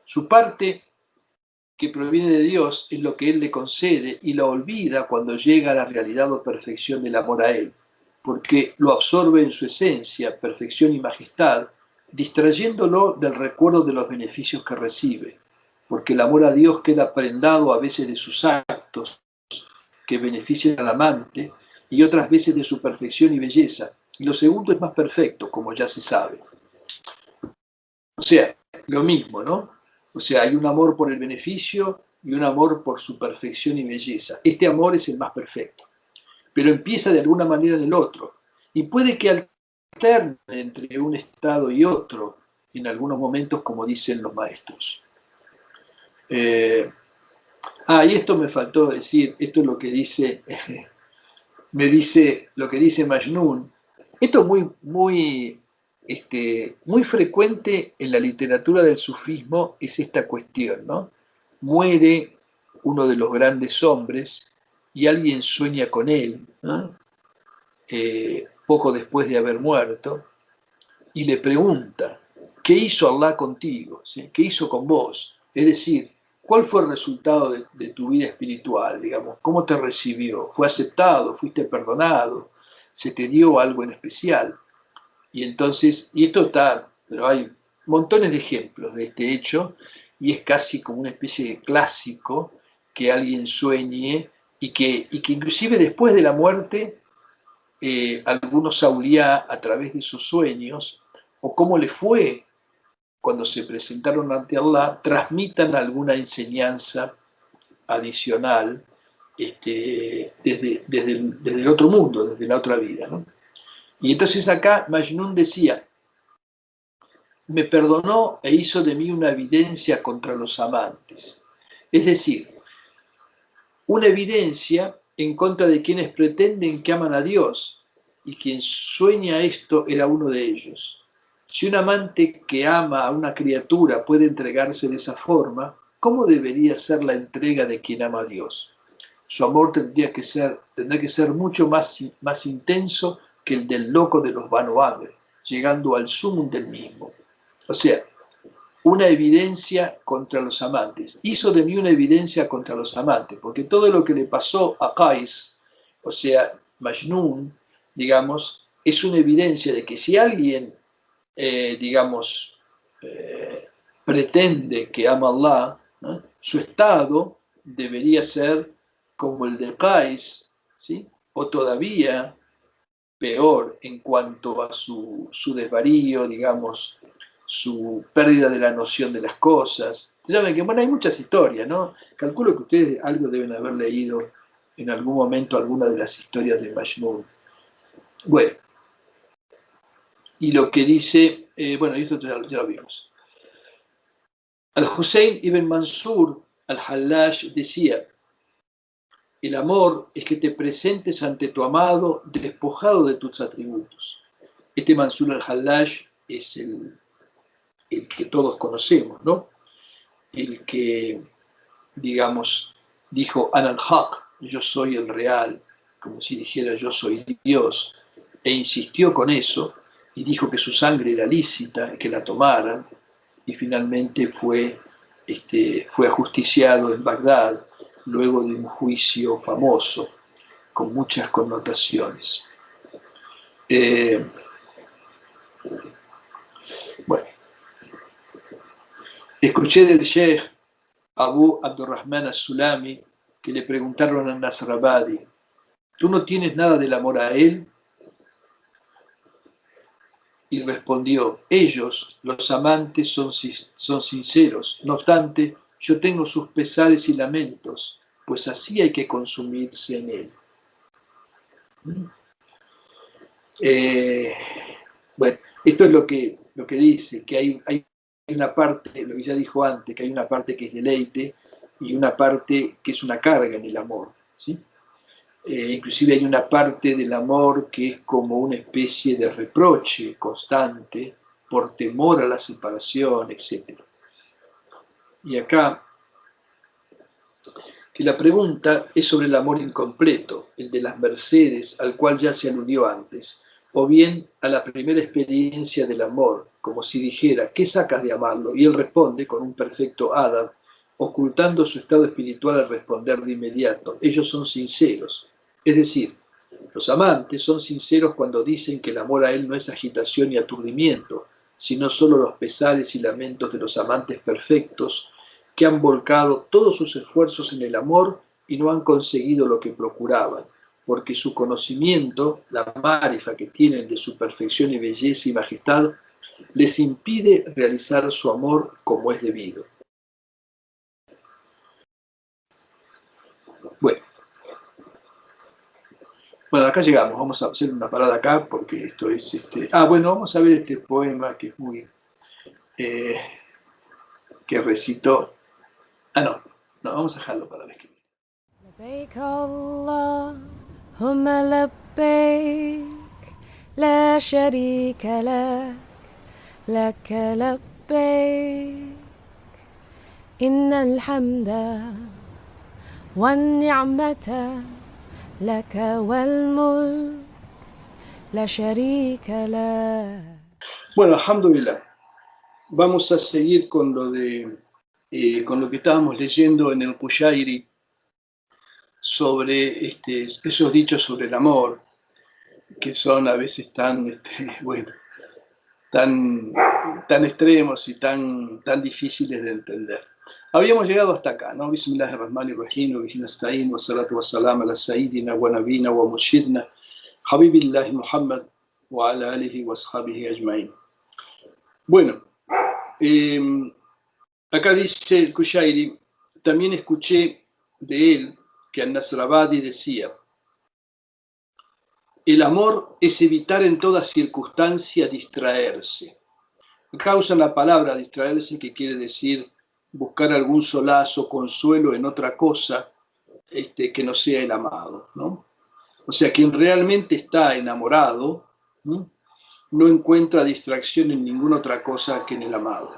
Su parte que proviene de Dios es lo que Él le concede y lo olvida cuando llega a la realidad o perfección del amor a Él, porque lo absorbe en su esencia, perfección y majestad, distrayéndolo del recuerdo de los beneficios que recibe, porque el amor a Dios queda prendado a veces de sus actos que benefician al amante y otras veces de su perfección y belleza, y lo segundo es más perfecto, como ya se sabe. O sea, lo mismo, ¿no? O sea, hay un amor por el beneficio y un amor por su perfección y belleza. Este amor es el más perfecto, pero empieza de alguna manera en el otro. Y puede que alterne entre un estado y otro en algunos momentos, como dicen los maestros. Y esto me faltó decir, esto es lo que dice, me dice lo que dice Majnun. Esto es muy, muy, muy frecuente en la literatura del sufismo es esta cuestión, ¿no? Muere uno de los grandes hombres y alguien sueña con él, ¿no? Poco después de haber muerto, y le pregunta, ¿qué hizo Allah contigo? ¿Sí? ¿Qué hizo con vos? Es decir, ¿cuál fue el resultado de tu vida espiritual, digamos? ¿Cómo te recibió? ¿Fue aceptado? ¿Fuiste perdonado? ¿Se te dio algo en especial? Y entonces, y esto está, pero hay montones de ejemplos de este hecho, y es casi como una especie de clásico que alguien sueñe y que inclusive después de la muerte, algunos auliá a través de sus sueños, o cómo le fue cuando se presentaron ante Allah, transmitan alguna enseñanza adicional desde el otro mundo, desde la otra vida, ¿no? Y entonces acá Majnun decía, me perdonó e hizo de mí una evidencia contra los amantes. Es decir, una evidencia en contra de quienes pretenden que aman a Dios, y quien sueña esto era uno de ellos. Si un amante que ama a una criatura puede entregarse de esa forma, ¿cómo debería ser la entrega de quien ama a Dios? Su amor tendría que ser mucho más intenso que el del loco de los Banu llegando al sumum del mismo. O sea, una evidencia contra los amantes. Hizo de mí una evidencia contra los amantes, porque todo lo que le pasó a Qais, o sea, Majnun, digamos, es una evidencia de que si alguien, digamos, pretende que ama a Allah, ¿no? Su estado debería ser como el de Qais, ¿sí? O todavía peor en cuanto a su desvarío, digamos, su pérdida de la noción de las cosas. Saben que, bueno, hay muchas historias, ¿no? Calculo que ustedes algo deben haber leído en algún momento alguna de las historias de Majnun. Bueno, y lo que dice, bueno, esto ya lo vimos. Al-Hussein ibn Mansur al-Hallaj decía, el amor es que te presentes ante tu amado despojado de tus atributos. Este Mansur al-Hallaj es el que todos conocemos, ¿no? El que, digamos, dijo Ana al-Haq, yo soy el real, como si dijera yo soy Dios, e insistió con eso y dijo que su sangre era lícita, que la tomaran, y finalmente fue ajusticiado en Bagdad luego de un juicio famoso con muchas connotaciones. Bueno, escuché del Sheikh Abu Abdurrahman al-Sulami que le preguntaron a Nasrabadi, ¿tú no tienes nada del amor a él? Y respondió, ellos, los amantes, son sinceros, no obstante, yo tengo sus pesares y lamentos, pues así hay que consumirse en él. Bueno, esto es lo que dice, que hay una parte, lo que ya dijo antes, que hay una parte que es deleite y una parte que es una carga en el amor, ¿sí? Inclusive hay una parte del amor que es como una especie de reproche constante por temor a la separación, etc. Y acá, que la pregunta es sobre el amor incompleto, el de las mercedes, al cual ya se aludió antes, o bien a la primera experiencia del amor, como si dijera, ¿qué sacas de amarlo? Y él responde con un perfecto adab, ocultando su estado espiritual al responder de inmediato, ellos son sinceros. Es decir, los amantes son sinceros cuando dicen que el amor a él no es agitación y aturdimiento, sino solo los pesares y lamentos de los amantes perfectos que han volcado todos sus esfuerzos en el amor y no han conseguido lo que procuraban, porque su conocimiento, la marifa que tienen de su perfección y belleza y majestad, les impide realizar su amor como es debido. Bueno, acá llegamos, vamos a hacer una parada acá porque esto es bueno, vamos a ver este poema que es muy que recitó. No, vamos a dejarlo para la vez que viene. لبيك اللهم لبيك لا شريك لك لك لبيك إن الحمد والنعمة لك والملك لا شريك لك. Bueno, alhamdulillah. Vamos a seguir con con lo que estábamos leyendo en el Kushairi sobre esos dichos sobre el amor, que son a veces tan, bueno, tan extremos y tan difíciles de entender. Habíamos llegado hasta acá, ¿no? Bismillahirrahmanirrahim, wa bihi nasta'in, wa salatu wa salam ala sayyidina wa nabina wa murshidna, Habibillahi Muhammad, wa ala alihi wa ashabihi ajma'in. Bueno, acá dice el Kushairi, también escuché de él que al-Nasrabadi decía: el amor es evitar en toda circunstancia distraerse. Acá usan la palabra distraerse, que quiere decir buscar algún solazo, consuelo en otra cosa que no sea el amado, ¿no? O sea, quien realmente está enamorado, ¿no?, no encuentra distracción en ninguna otra cosa que en el amado.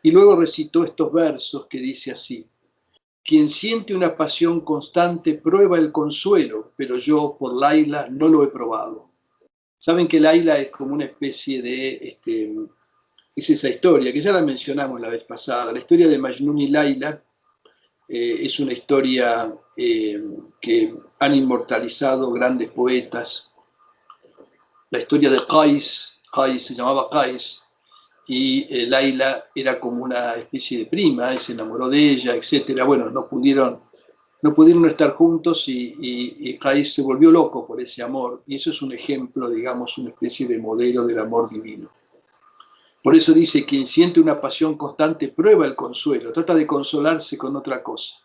Y luego recitó estos versos que dice así: quien siente una pasión constante prueba el consuelo, pero yo por Laila no lo he probado. Saben que Laila es como una especie de, es esa historia que ya la mencionamos la vez pasada, la historia de Majnun y Laila. Es una historia que han inmortalizado grandes poetas. La historia de Qais se llamaba Qais, y Laila era como una especie de prima, y se enamoró de ella, etc. Bueno, no pudieron estar juntos, y Qais se volvió loco por ese amor, y eso es un ejemplo, digamos, una especie de modelo del amor divino. Por eso dice: quien siente una pasión constante prueba el consuelo, trata de consolarse con otra cosa.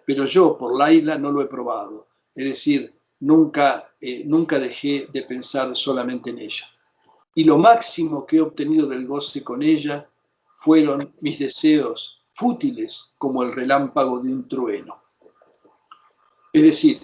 Pero yo por Laila no lo he probado. Es decir, nunca dejé de pensar solamente en ella. Y lo máximo que he obtenido del goce con ella fueron mis deseos fútiles como el relámpago de un trueno. Es decir,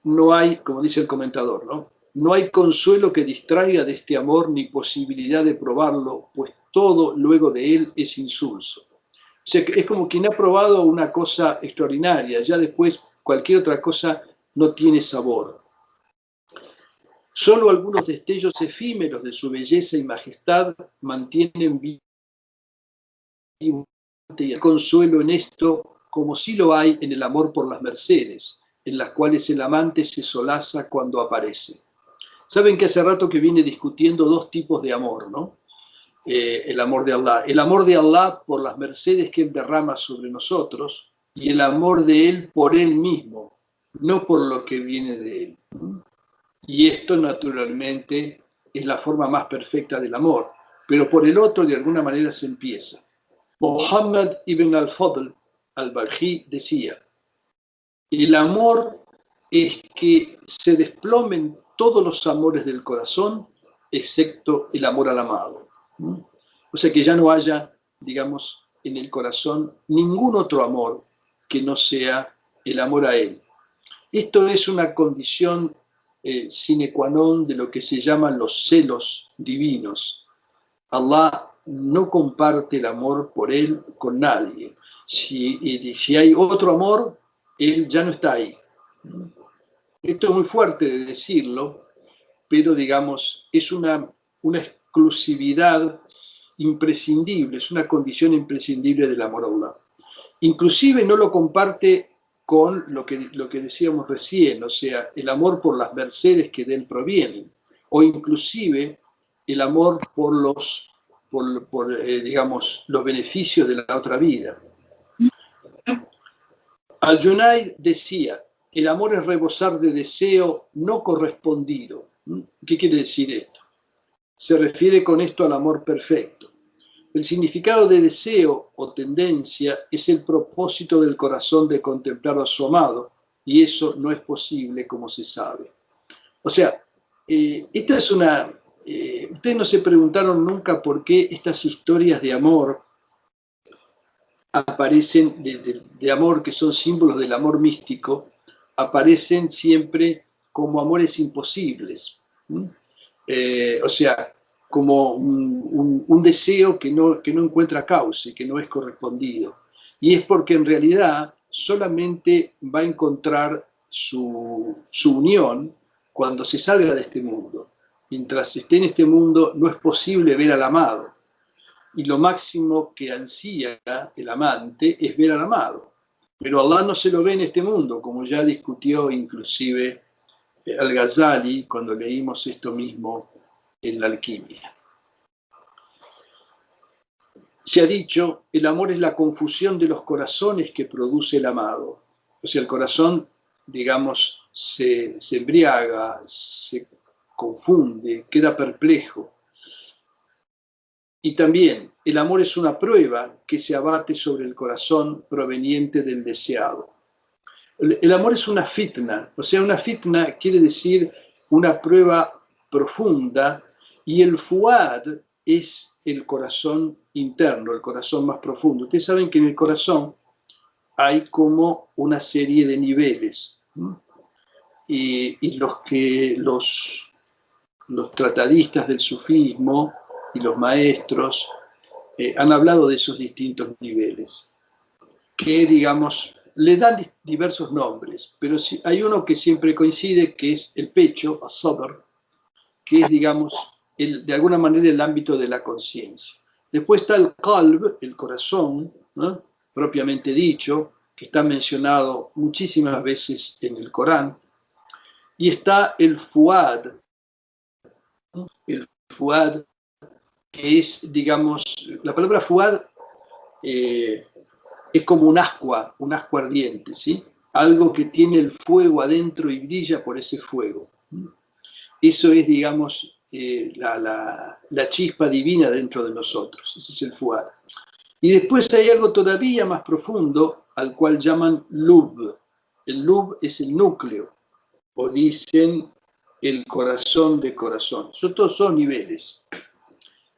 no hay, como dice el comentador, no hay consuelo que distraiga de este amor ni posibilidad de probarlo, pues todo luego de él es insulso. O sea, que es como quien ha probado una cosa extraordinaria, ya después cualquier otra cosa no tiene sabor. Solo algunos destellos efímeros de su belleza y majestad mantienen vivo y el consuelo en esto, como sí lo hay en el amor por las mercedes, en las cuales el amante se solaza cuando aparece. Saben que hace rato que viene discutiendo dos tipos de amor, ¿no? El amor de Allah. El amor de Allah por las mercedes que Él derrama sobre nosotros, y el amor de Él por Él mismo, no por lo que viene de Él. Y esto naturalmente es la forma más perfecta del amor, pero por el otro de alguna manera se empieza. Muhammad ibn al-Fadl al-Balji decía: el amor es que se desplomen todos los amores del corazón, excepto el amor al amado. O sea, que ya no haya, digamos, en el corazón ningún otro amor que no sea el amor a Él. Esto es una condición sine qua non de lo que se llaman los celos divinos. Allah no comparte el amor por Él con nadie. Si hay otro amor, Él ya no está ahí. Esto es muy fuerte de decirlo, pero digamos, es una exclusividad imprescindible, es una condición imprescindible del amor a Allah. Inclusive no lo comparte con lo que decíamos recién, o sea, el amor por las mercedes que de él provienen, o inclusive el amor por digamos, los beneficios de la otra vida. Al-Junayd decía: el amor es rebosar de deseo no correspondido. ¿Qué quiere decir esto? Se refiere con esto al amor perfecto. El significado de deseo o tendencia es el propósito del corazón de contemplar a su amado, y eso no es posible, como se sabe. O sea, esta es una... ustedes no se preguntaron nunca por qué estas historias de amor aparecen, de amor, que son símbolos del amor místico, aparecen siempre como amores imposibles. O sea, como un deseo que no encuentra cauce, que no es correspondido. Y es porque en realidad solamente va a encontrar su unión cuando se salga de este mundo. Mientras esté en este mundo no es posible ver al amado. Y lo máximo que ansía el amante es ver al amado. Pero Allah no se lo ve en este mundo, como ya discutió inclusive Al-Ghazali cuando leímos esto mismo en la alquimia. Se ha dicho, el amor es la confusión de los corazones que produce el amado. O sea, el corazón, digamos, se embriaga, se confunde, queda perplejo. Y también, el amor es una prueba que se abate sobre el corazón proveniente del deseado. El amor es una fitna, o sea, una fitna quiere decir una prueba profunda, y el fuad es el corazón interno, el corazón más profundo. Ustedes saben que en el corazón hay como una serie de niveles, ¿no? Y los tratadistas del sufismo y los maestros han hablado de esos distintos niveles, que, digamos, le dan diversos nombres, pero hay uno que siempre coincide, que es el pecho, as-sadr, que es, digamos, de alguna manera el ámbito de la conciencia. Después está el qalb, el corazón, ¿no?, propiamente dicho, que está mencionado muchísimas veces en el Corán. Y está el fuad, ¿no?, el fuad, que es, digamos, la palabra fuad es como un ascua ardiente, ¿sí? Algo que tiene el fuego adentro y brilla por ese fuego. Eso es, digamos, la chispa divina dentro de nosotros. Ese es el fuad. Y después hay algo todavía más profundo, al cual llaman lub. El lub es el núcleo, o dicen el corazón de corazón. Todos son niveles.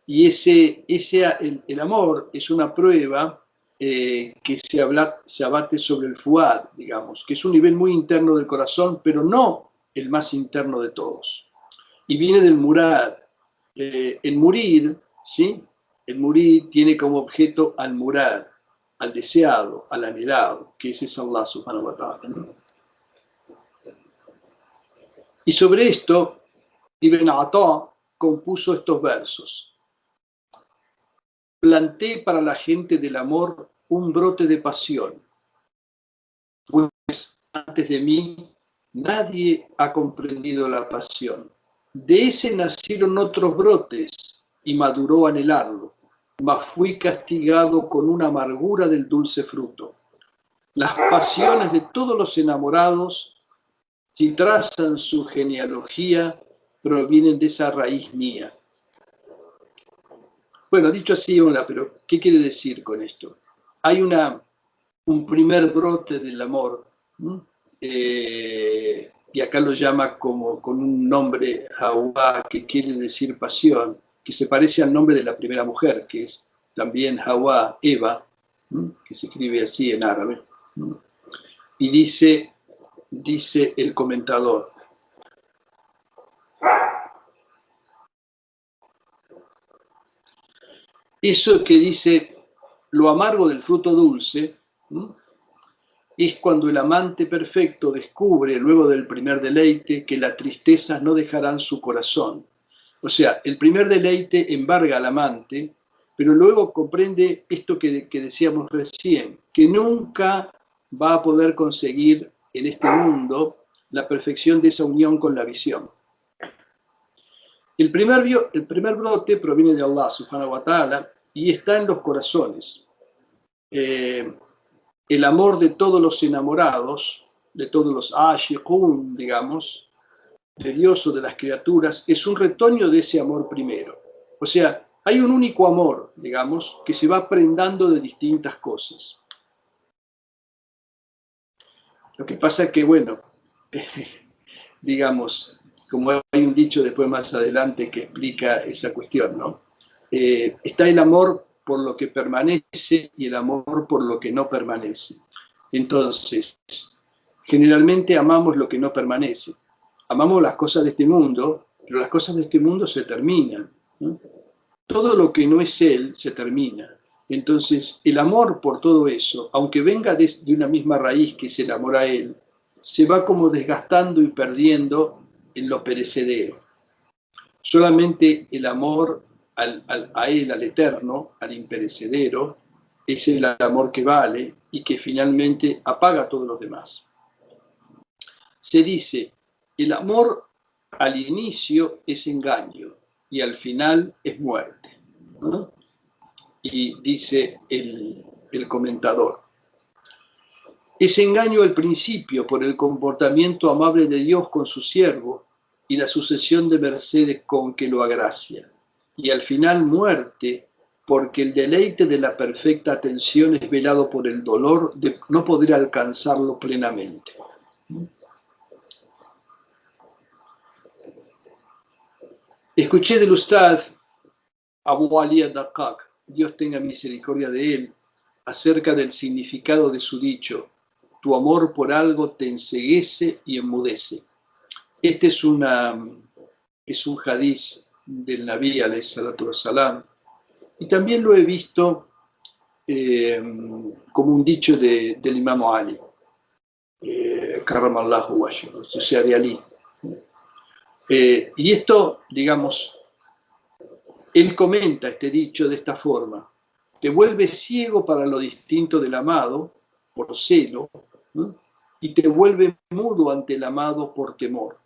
Y el amor es una prueba que se abate sobre el fuad, digamos, que es un nivel muy interno del corazón, pero no el más interno de todos. Y viene del murad. El murid, ¿sí? El murid tiene como objeto al murad, al deseado, al anhelado, que ese es Allah subhanahu wa ta'ala, ¿no? Y sobre esto, Ibn Ata compuso estos versos. Planté para la gente del amor un brote de pasión, pues antes de mí nadie ha comprendido la pasión. De ese nacieron otros brotes y maduró anhelarlo, mas fui castigado con una amargura del dulce fruto. Las pasiones de todos los enamorados, si trazan su genealogía, provienen de esa raíz mía. Bueno, dicho así, pero ¿qué quiere decir con esto? Hay un primer brote del amor, ¿no? Y acá lo llama como con un nombre Hawa, que quiere decir pasión, que se parece al nombre de la primera mujer, que es también Hawa, Eva, ¿no?, que se escribe así en árabe, ¿no? Y dice el comentador: eso que dice lo amargo del fruto dulce, ¿no?, es cuando el amante perfecto descubre, luego del primer deleite, que las tristezas no dejarán su corazón. O sea, el primer deleite embarga al amante, pero luego comprende esto que decíamos recién, que nunca va a poder conseguir en este mundo la perfección de esa unión con la visión. El primer brote proviene de Allah subhanahu wa ta'ala y está en los corazones. El amor de todos los enamorados, de todos los ashiqun, digamos, de Dios o de las criaturas, es un retoño de ese amor primero. O sea, hay un único amor, digamos, que se va prendando de distintas cosas. Lo que pasa es que, bueno, digamos, como hay un dicho después más adelante que explica esa cuestión, ¿no? Está el amor por lo que permanece y el amor por lo que no permanece. Entonces, generalmente amamos lo que no permanece. Amamos las cosas de este mundo, pero las cosas de este mundo se terminan. ¿no? Todo lo que no es él se termina. Entonces, el amor por todo eso, aunque venga de una misma raíz que es el amor a él, se va como desgastando y perdiendo en lo perecedero. Solamente el amor a él, al eterno, al imperecedero, es el amor que vale y que finalmente apaga a todos los demás. Se dice, el amor al inicio es engaño y al final es muerte, ¿no? Y dice el comentador, es engaño al principio por el comportamiento amable de Dios con su siervo y la sucesión de mercedes con que lo agracia, y al final muerte porque el deleite de la perfecta atención es velado por el dolor de no poder alcanzarlo plenamente. Escuché del Ustad Abu Ali al-Daqqaq, Dios tenga misericordia de él, acerca del significado de su dicho, tu amor por algo te enceguece y enmudece. Este es un hadiz del Nabi alayhi salatu wassalam, y también lo he visto como un dicho del Imam Ali, Karramallahu wajhahu, o sea, de Ali. Y esto, digamos, él comenta este dicho de esta forma, te vuelves ciego para lo distinto del amado, por celo, ¿no? Y te vuelve mudo ante el amado por temor.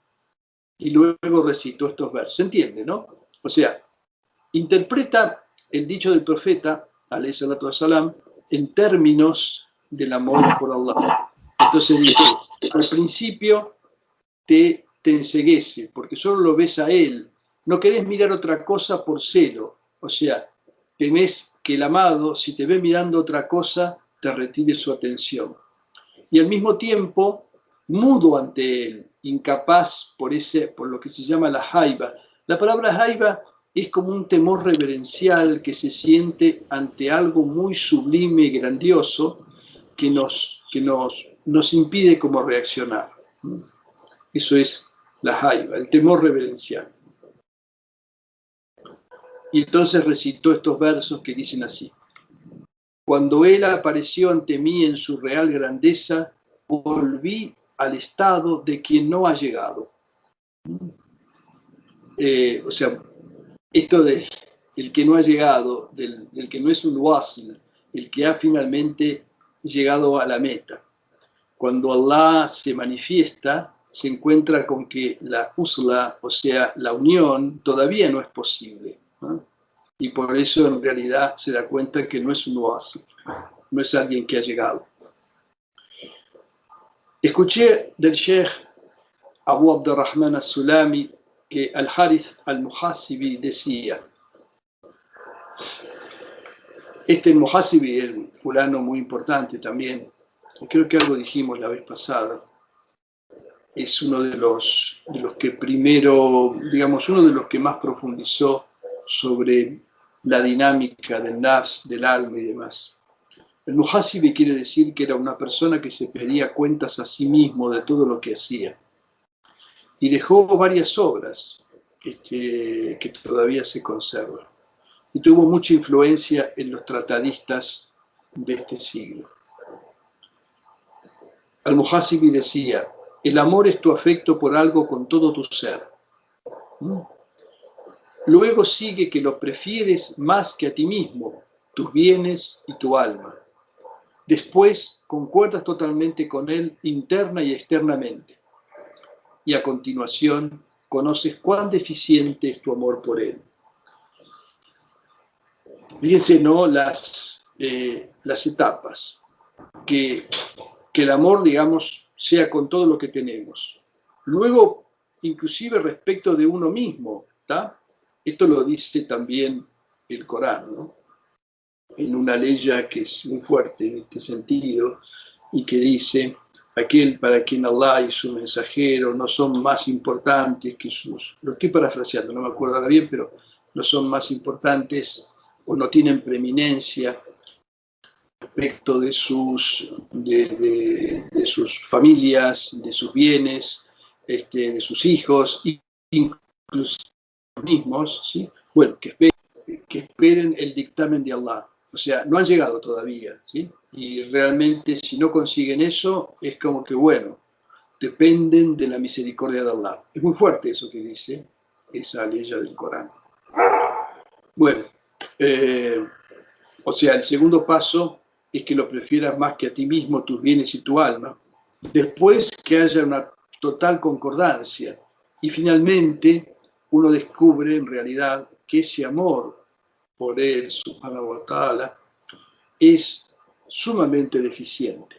Y luego recitó estos versos. ¿Se entiende, no? O sea, interpreta el dicho del profeta, alayhi salatu wassalam, en términos del amor por Allah. Entonces dice, al principio te enceguece, porque solo lo ves a él. No querés mirar otra cosa por celo. O sea, temés que el amado, si te ve mirando otra cosa, te retire su atención. Y al mismo tiempo, mudo ante él, incapaz por lo que se llama la jaiba. La palabra jaiba es como un temor reverencial que se siente ante algo muy sublime y grandioso que nos impide como reaccionar. Eso es la jaiba, el temor reverencial. Y entonces recitó estos versos que dicen así. Cuando él apareció ante mí en su real grandeza, volví al estado de quien no ha llegado. O sea, esto de el que no ha llegado, del que no es un wasil, el que ha finalmente llegado a la meta. Cuando Allah se manifiesta, se encuentra con que la usla, o sea, la unión, todavía no es posible, ¿no? Y por eso en realidad se da cuenta que no es un wasil, no es alguien que ha llegado. Escuché del Sheikh Abu Abdurrahman al-Sulami que Al-Harith al-Muhasibi decía, este Muhasibi es un fulano muy importante también, creo que algo dijimos la vez pasada, es uno de los que primero, digamos, uno de los que más profundizó sobre la dinámica del nafs, del alma y demás. El Muhasibi quiere decir que era una persona que se pedía cuentas a sí mismo de todo lo que hacía. Y dejó varias obras que todavía se conservan. Y tuvo mucha influencia en los tratadistas de este siglo. Al-Muhasibi decía, el amor es tu afecto por algo con todo tu ser. Luego sigue que lo prefieres más que a ti mismo, tus bienes y tu alma. Después concuerdas totalmente con él interna y externamente. Y a continuación conoces cuán deficiente es tu amor por él. Fíjense, ¿no? Las etapas. Que el amor, digamos, sea con todo lo que tenemos. Luego, inclusive respecto de uno mismo, ¿tá? Esto lo dice también el Corán, ¿no? En una ley que es muy fuerte en este sentido, y que dice, aquel para quien Allah y su mensajero no son más importantes que lo estoy parafraseando, no me acuerdo ahora bien, pero no son más importantes o no tienen preeminencia respecto de sus familias, de sus bienes, de sus hijos, incluso los mismos, ¿sí? bueno, que esperen el dictamen de Allah. O sea, no han llegado todavía, ¿sí? Y realmente si no consiguen eso, es como que, bueno, dependen de la misericordia de Allah. Es muy fuerte eso que dice esa ley del Corán. Bueno, o sea, el segundo paso es que lo prefieras más que a ti mismo, tus bienes y tu alma. Después que haya una total concordancia. Y finalmente uno descubre en realidad que ese amor por él, subhanahu wa ta'ala, es sumamente deficiente.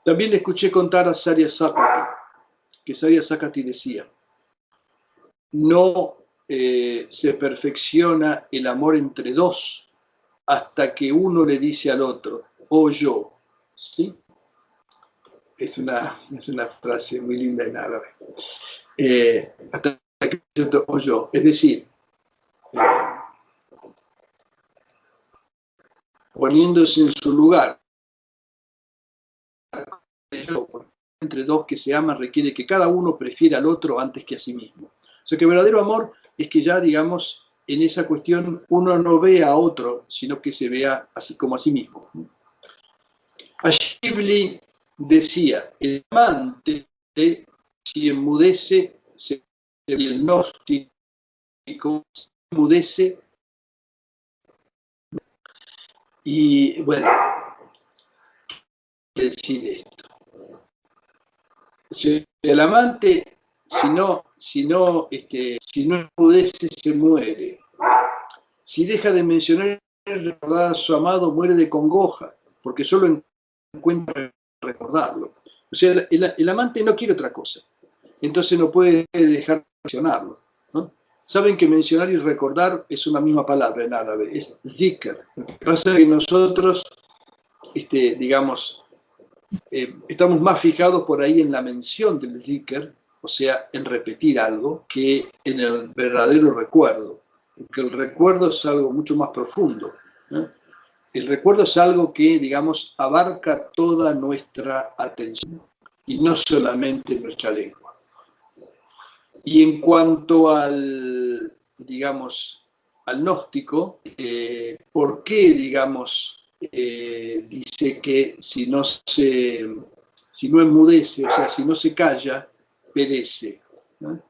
También le escuché contar a Saria Sakati, que Saria Sakati decía, no se perfecciona el amor entre dos hasta que uno le dice al otro, o yo, ¿sí? Es una frase muy linda en árabe. Hasta que o yo, es decir, poniéndose en su lugar. Entre dos que se aman requiere que cada uno prefiera al otro antes que a sí mismo. O sea que el verdadero amor es que ya, digamos, en esa cuestión uno no ve a otro, sino que se vea así como a sí mismo. Ashibli decía, el amante si enmudece, y el gnóstico se enmudece. Y bueno, ¿qué decir esto? Si el amante, si no enmudece, se muere. Si deja de mencionar y recordar a su amado, muere de congoja, porque solo encuentra recordarlo. O sea, el amante no quiere otra cosa, entonces no puede dejar de mencionarlo, ¿no? Saben que mencionar y recordar es una misma palabra en árabe, es zikr. Lo que pasa es que nosotros, digamos, estamos más fijados por ahí en la mención del zikr, o sea, en repetir algo, que en el verdadero recuerdo. Porque el recuerdo es algo mucho más profundo, ¿no? El recuerdo es algo que, digamos, abarca toda nuestra atención y no solamente nuestra lengua. Y en cuanto al, digamos, al gnóstico, ¿por qué, digamos, dice que si no enmudece, o sea, si no se calla, perece, ¿no?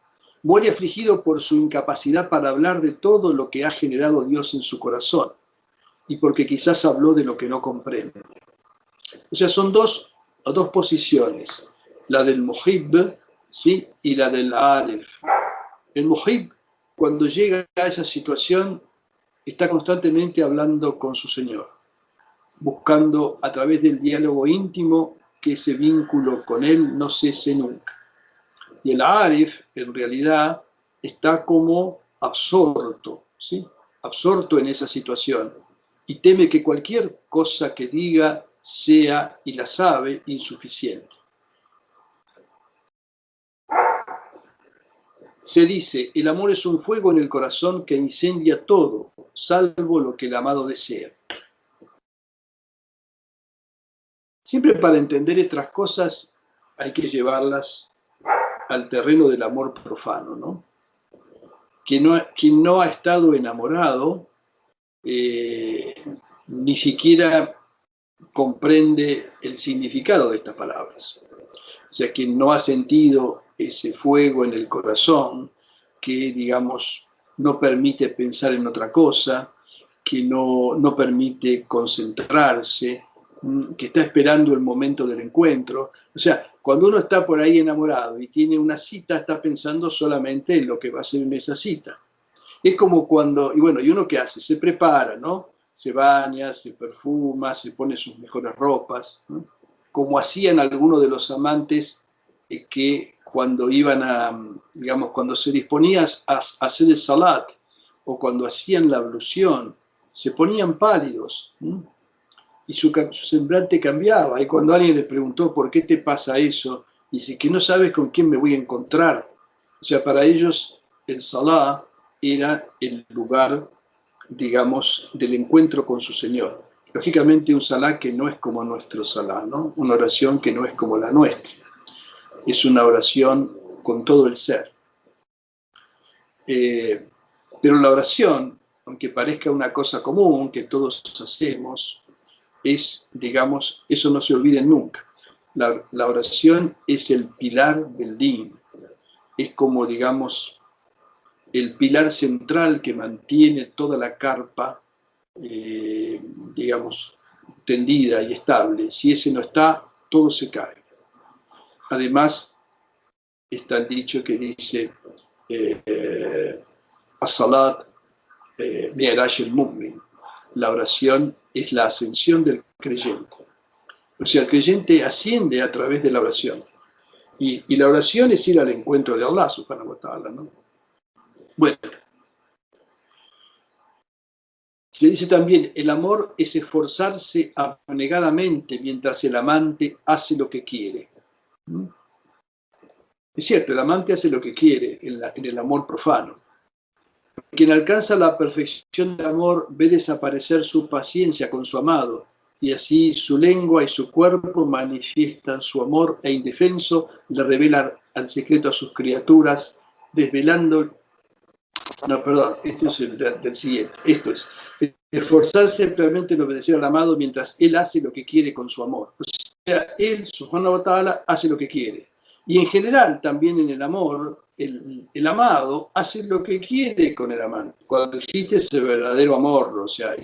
Muere afligido por su incapacidad para hablar de todo lo que ha generado Dios en su corazón y porque quizás habló de lo que no comprende. O sea, son dos posiciones, la del muhib, ¿sí? Y la del arif. El muhib, cuando llega a esa situación, está constantemente hablando con su Señor, buscando a través del diálogo íntimo que ese vínculo con Él no cese nunca. Y el arif, en realidad, está como absorto, ¿sí? Absorto en esa situación y teme que cualquier cosa que diga sea, y la sabe, insuficiente. Se dice, el amor es un fuego en el corazón que incendia todo, salvo lo que el amado desea. Siempre para entender estas cosas hay que llevarlas al terreno del amor profano, ¿no? Quien no ha estado enamorado ni siquiera comprende el significado de estas palabras. O sea, quien no ha sentido ese fuego en el corazón que, digamos, no permite pensar en otra cosa, que no permite concentrarse, que está esperando el momento del encuentro. O sea, cuando uno está por ahí enamorado y tiene una cita, está pensando solamente en lo que va a ser en esa cita. Es como cuando, y bueno, ¿y uno qué hace? Se prepara, ¿no? Se baña, se perfuma, se pone sus mejores ropas, ¿no? Como hacían algunos de los amantes que cuando iban a, digamos, cuando se disponían a hacer el salat o cuando hacían la ablución, se ponían pálidos, ¿no? Y su semblante cambiaba. Y cuando alguien les preguntó por qué te pasa eso, dice que no sabes con quién me voy a encontrar. O sea, para ellos el salat era el lugar, digamos, del encuentro con su Señor. Lógicamente un salat que no es como nuestro salat, ¿no? Una oración que no es como la nuestra. Es una oración con todo el ser. Pero la oración, aunque parezca una cosa común que todos hacemos, es, digamos, eso no se olvide nunca. La oración es el pilar del din, es como, digamos, el pilar central que mantiene toda la carpa, digamos, tendida y estable. Si ese no está, todo se cae. Además, está el dicho que dice, as-salat mi'raj al-mu'min. La oración es la ascensión del creyente. O sea, el creyente asciende a través de la oración. Y la oración es ir al encuentro de Allah, subhanahu wa ta'ala, ¿no? Bueno, se dice también, el amor es esforzarse abnegadamente mientras el amante hace lo que quiere. ¿Mm? Es cierto, el amante hace lo que quiere en el amor profano. Quien alcanza la perfección del amor ve desaparecer su paciencia con su amado, y así su lengua y su cuerpo manifiestan su amor e indefenso le revelan al secreto a sus criaturas, desvelando... No, perdón, esto es el del siguiente. Esto es, esforzarse realmente en obedecer al amado mientras él hace lo que quiere con su amor. O sea, él, subhanahu wa ta'ala, hace lo que quiere. Y en general, también en el amor, el amado hace lo que quiere con el amante. Cuando existe ese verdadero amor, o sea,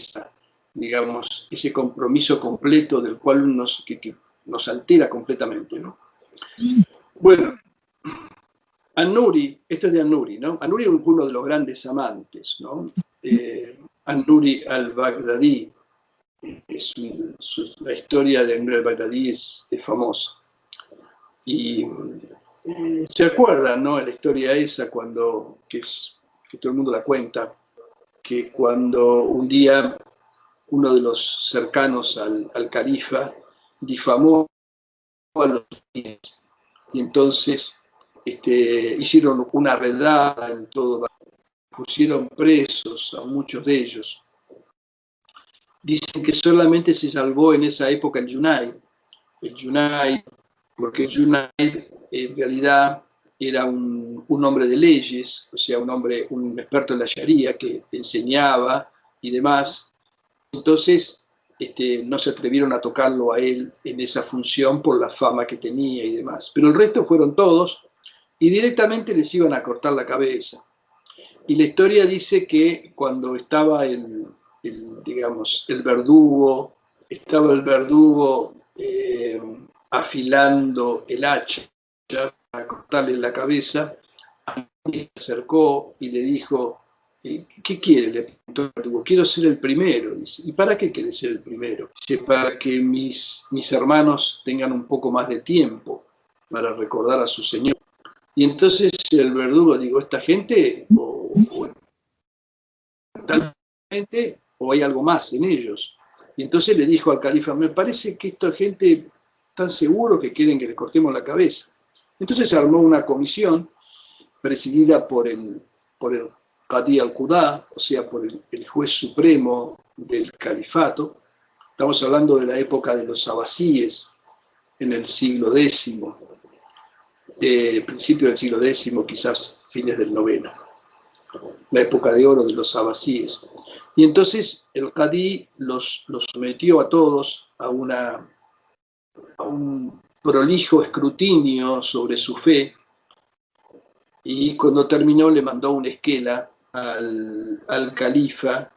digamos, ese compromiso completo del cual que nos altera completamente, ¿no? Bueno, An-Nuri, esto es de An-Nuri, ¿no? An-Nuri es uno de los grandes amantes, ¿no? An-Nuri al-Baghdadi, la historia de An-Nuri al-Baghdadi es famosa. Y se acuerdan, ¿no? La historia esa que todo el mundo la cuenta, que cuando un día uno de los cercanos al califa difamó a los judíos, y entonces hicieron una redada en todo, pusieron presos a muchos de ellos. Dicen que solamente se salvó en esa época el Junaid, porque el Junaid en realidad era un hombre de leyes, o sea, un experto en la Sharia que enseñaba y demás. Entonces, no se atrevieron a tocarlo a él en esa función por la fama que tenía y demás. Pero el resto fueron todos y directamente les iban a cortar la cabeza. Y la historia dice que cuando estaba digamos, el verdugo, afilando el hacha para cortarle la cabeza, se acercó y le dijo, ¿qué quiere? Le preguntó el verdugo. Quiero ser el primero. Dice, ¿y para qué quiere ser el primero? Dice, para que mis hermanos tengan un poco más de tiempo para recordar a su señor. Y entonces el verdugo, digo, esta gente o hay algo más en ellos. Y entonces le dijo al califa, me parece que esta gente tan seguro que quieren que le cortemos la cabeza. Entonces se armó una comisión presidida por el Qadi al-Qudá, o sea, por el juez supremo del califato. Estamos hablando de la época de los abasíes, en el siglo X, principio del siglo X, quizás fines del noveno, la época de oro de los abasíes. Y entonces el Qadi los sometió a todos a un prolijo escrutinio sobre su fe, y cuando terminó le mandó una esquela al califa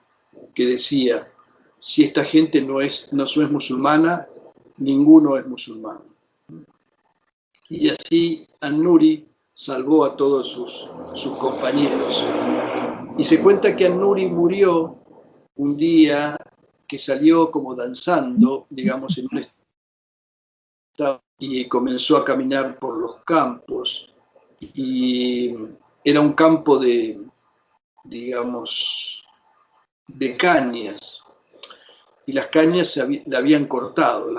que decía, si esta gente no es musulmana, ninguno es musulmán. Y así An-Nuri salvó a todos sus compañeros. Y se cuenta que An-Nuri murió un día que salió como danzando, digamos, en un estado, y comenzó a caminar por los campos. Y era un campo digamos, de cañas. Y las cañas la habían cortado,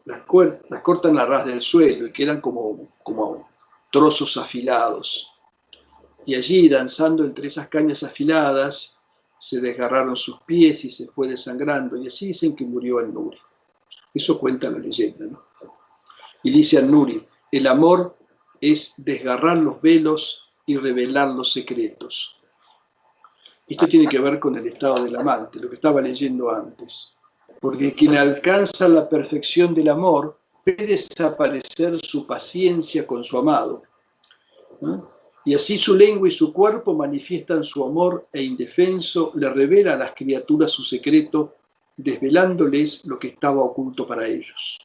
las cortan a ras del suelo y quedan como trozos afilados. Y allí, danzando entre esas cañas afiladas, se desgarraron sus pies y se fue desangrando. Y así dicen que murió An-Nuri. Eso cuenta la leyenda, ¿no? Y dice An-Nuri, el amor es desgarrar los velos y revelar los secretos. Esto tiene que ver con el estado del amante, lo que estaba leyendo antes. Porque quien alcanza la perfección del amor ve desaparecer su paciencia con su amado, ¿no? Y así su lengua y su cuerpo manifiestan su amor e indefenso le revela a las criaturas su secreto, desvelándoles lo que estaba oculto para ellos.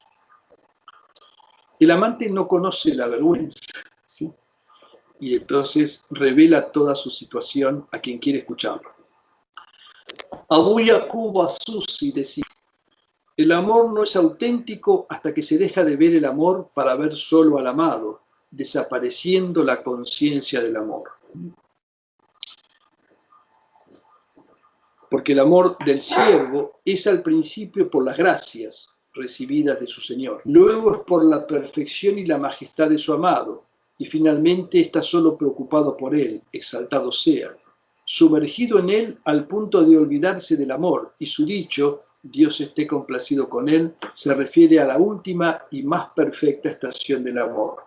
El amante no conoce la vergüenza, ¿sí? Y entonces revela toda su situación a quien quiere escucharlo. Abu Yaqub as-Susi decía: el amor no es auténtico hasta que se deja de ver el amor para ver solo al amado, desapareciendo la conciencia del amor. Porque el amor del siervo es al principio por las gracias recibidas de su Señor, luego es por la perfección y la majestad de su amado, y finalmente está solo preocupado por él, exaltado sea, sumergido en él al punto de olvidarse del amor, y su dicho, Dios esté complacido con él, se refiere a la última y más perfecta estación del amor.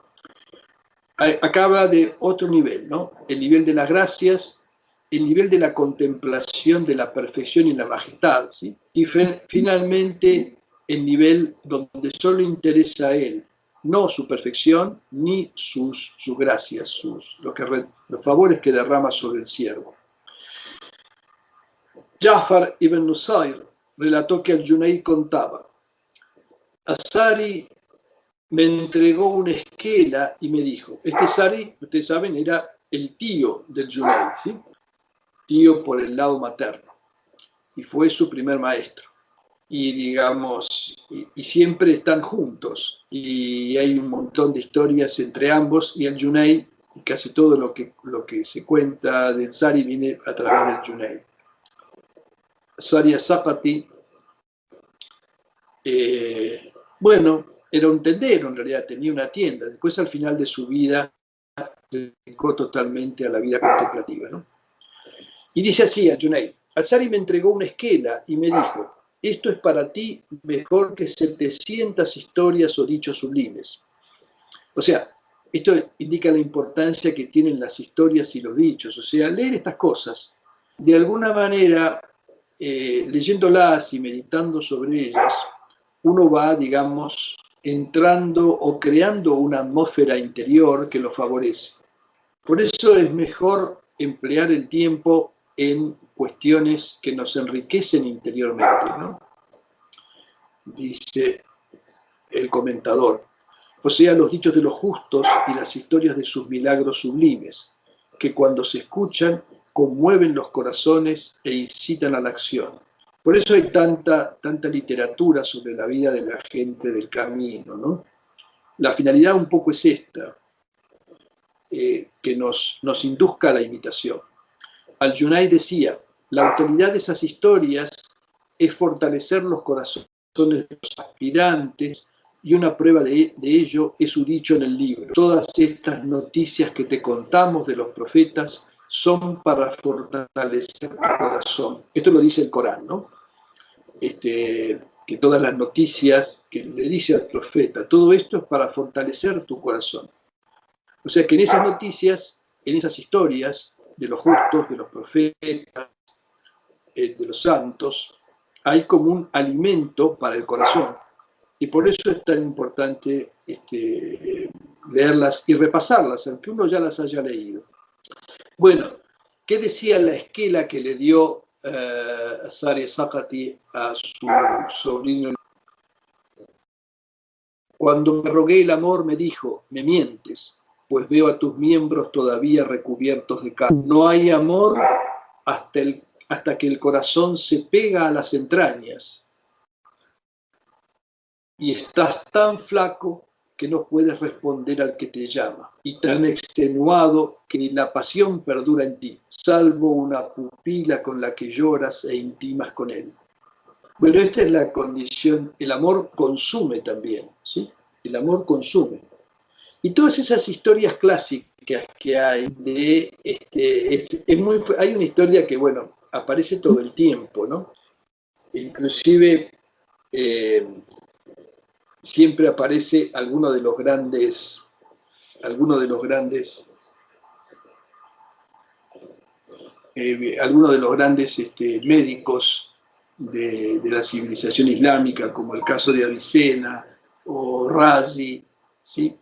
Acá habla de otro nivel, ¿no? El nivel de las gracias, el nivel de la contemplación de la perfección y la majestad, ¿sí? Y finalmente el nivel donde solo interesa a él, no su perfección ni sus gracias, los favores que derrama sobre el siervo. Ja'far ibn Nusayr relató que al-Junayd contaba: Asari me entregó una esquela y me dijo, este Sari, ustedes saben, era el tío del Junayd, ¿sí? Tío por el lado materno, y fue su primer maestro. Y digamos, y siempre están juntos, y hay un montón de historias entre ambos, y el Junayd, y casi todo lo que se cuenta del Sari viene a través del Junayd. Sari As-Saqati, bueno, era un tendero en realidad, tenía una tienda. Después al final de su vida se dedicó totalmente a la vida contemplativa, ¿no? Y dice así a Junayd: Al-Sari me entregó una esquela y me dijo, esto es para ti mejor que 700 historias o dichos sublimes. O sea, esto indica la importancia que tienen las historias y los dichos. O sea, leer estas cosas, de alguna manera, leyéndolas y meditando sobre ellas, uno va, digamos, entrando o creando una atmósfera interior que lo favorece. Por eso es mejor emplear el tiempo en cuestiones que nos enriquecen interiormente, ¿no? Dice el comentador, o sea, los dichos de los justos y las historias de sus milagros sublimes, que cuando se escuchan conmueven los corazones e incitan a la acción. Por eso hay tanta literatura sobre la vida de la gente del camino, ¿no? La finalidad un poco es esta, que nos induzca a la imitación. Al-Junayd decía, la utilidad de esas historias es fortalecer los corazones de los aspirantes, y una prueba de ello es su dicho en el libro. Todas estas noticias que te contamos de los profetas son para fortalecer tu corazón. Esto lo dice el Corán, ¿no? Que todas las noticias que le dice al profeta, todo esto es para fortalecer tu corazón. O sea que en esas noticias, en esas historias de los justos, de los profetas, de los santos, hay como un alimento para el corazón. Y por eso es tan importante leerlas y repasarlas, aunque uno ya las haya leído. Bueno, ¿qué decía la esquela que le dio Sari As-Saqati a su sobrino? Cuando me rogué el amor, me dijo, me mientes, pues veo a tus miembros todavía recubiertos de carne. No hay amor hasta que el corazón se pega a las entrañas y estás tan flaco que no puedes responder al que te llama, y tan extenuado que ni la pasión perdura en ti, salvo una pupila con la que lloras e intimas con él. Bueno, esta es la condición. El amor consume también, ¿sí? El amor consume. Y todas esas historias clásicas que hay hay una historia que, bueno, aparece todo el tiempo, ¿no? Inclusive siempre aparece alguno de los grandes algunos de los grandes médicos de la civilización islámica, como el caso de Avicena o Razi, ¿sí?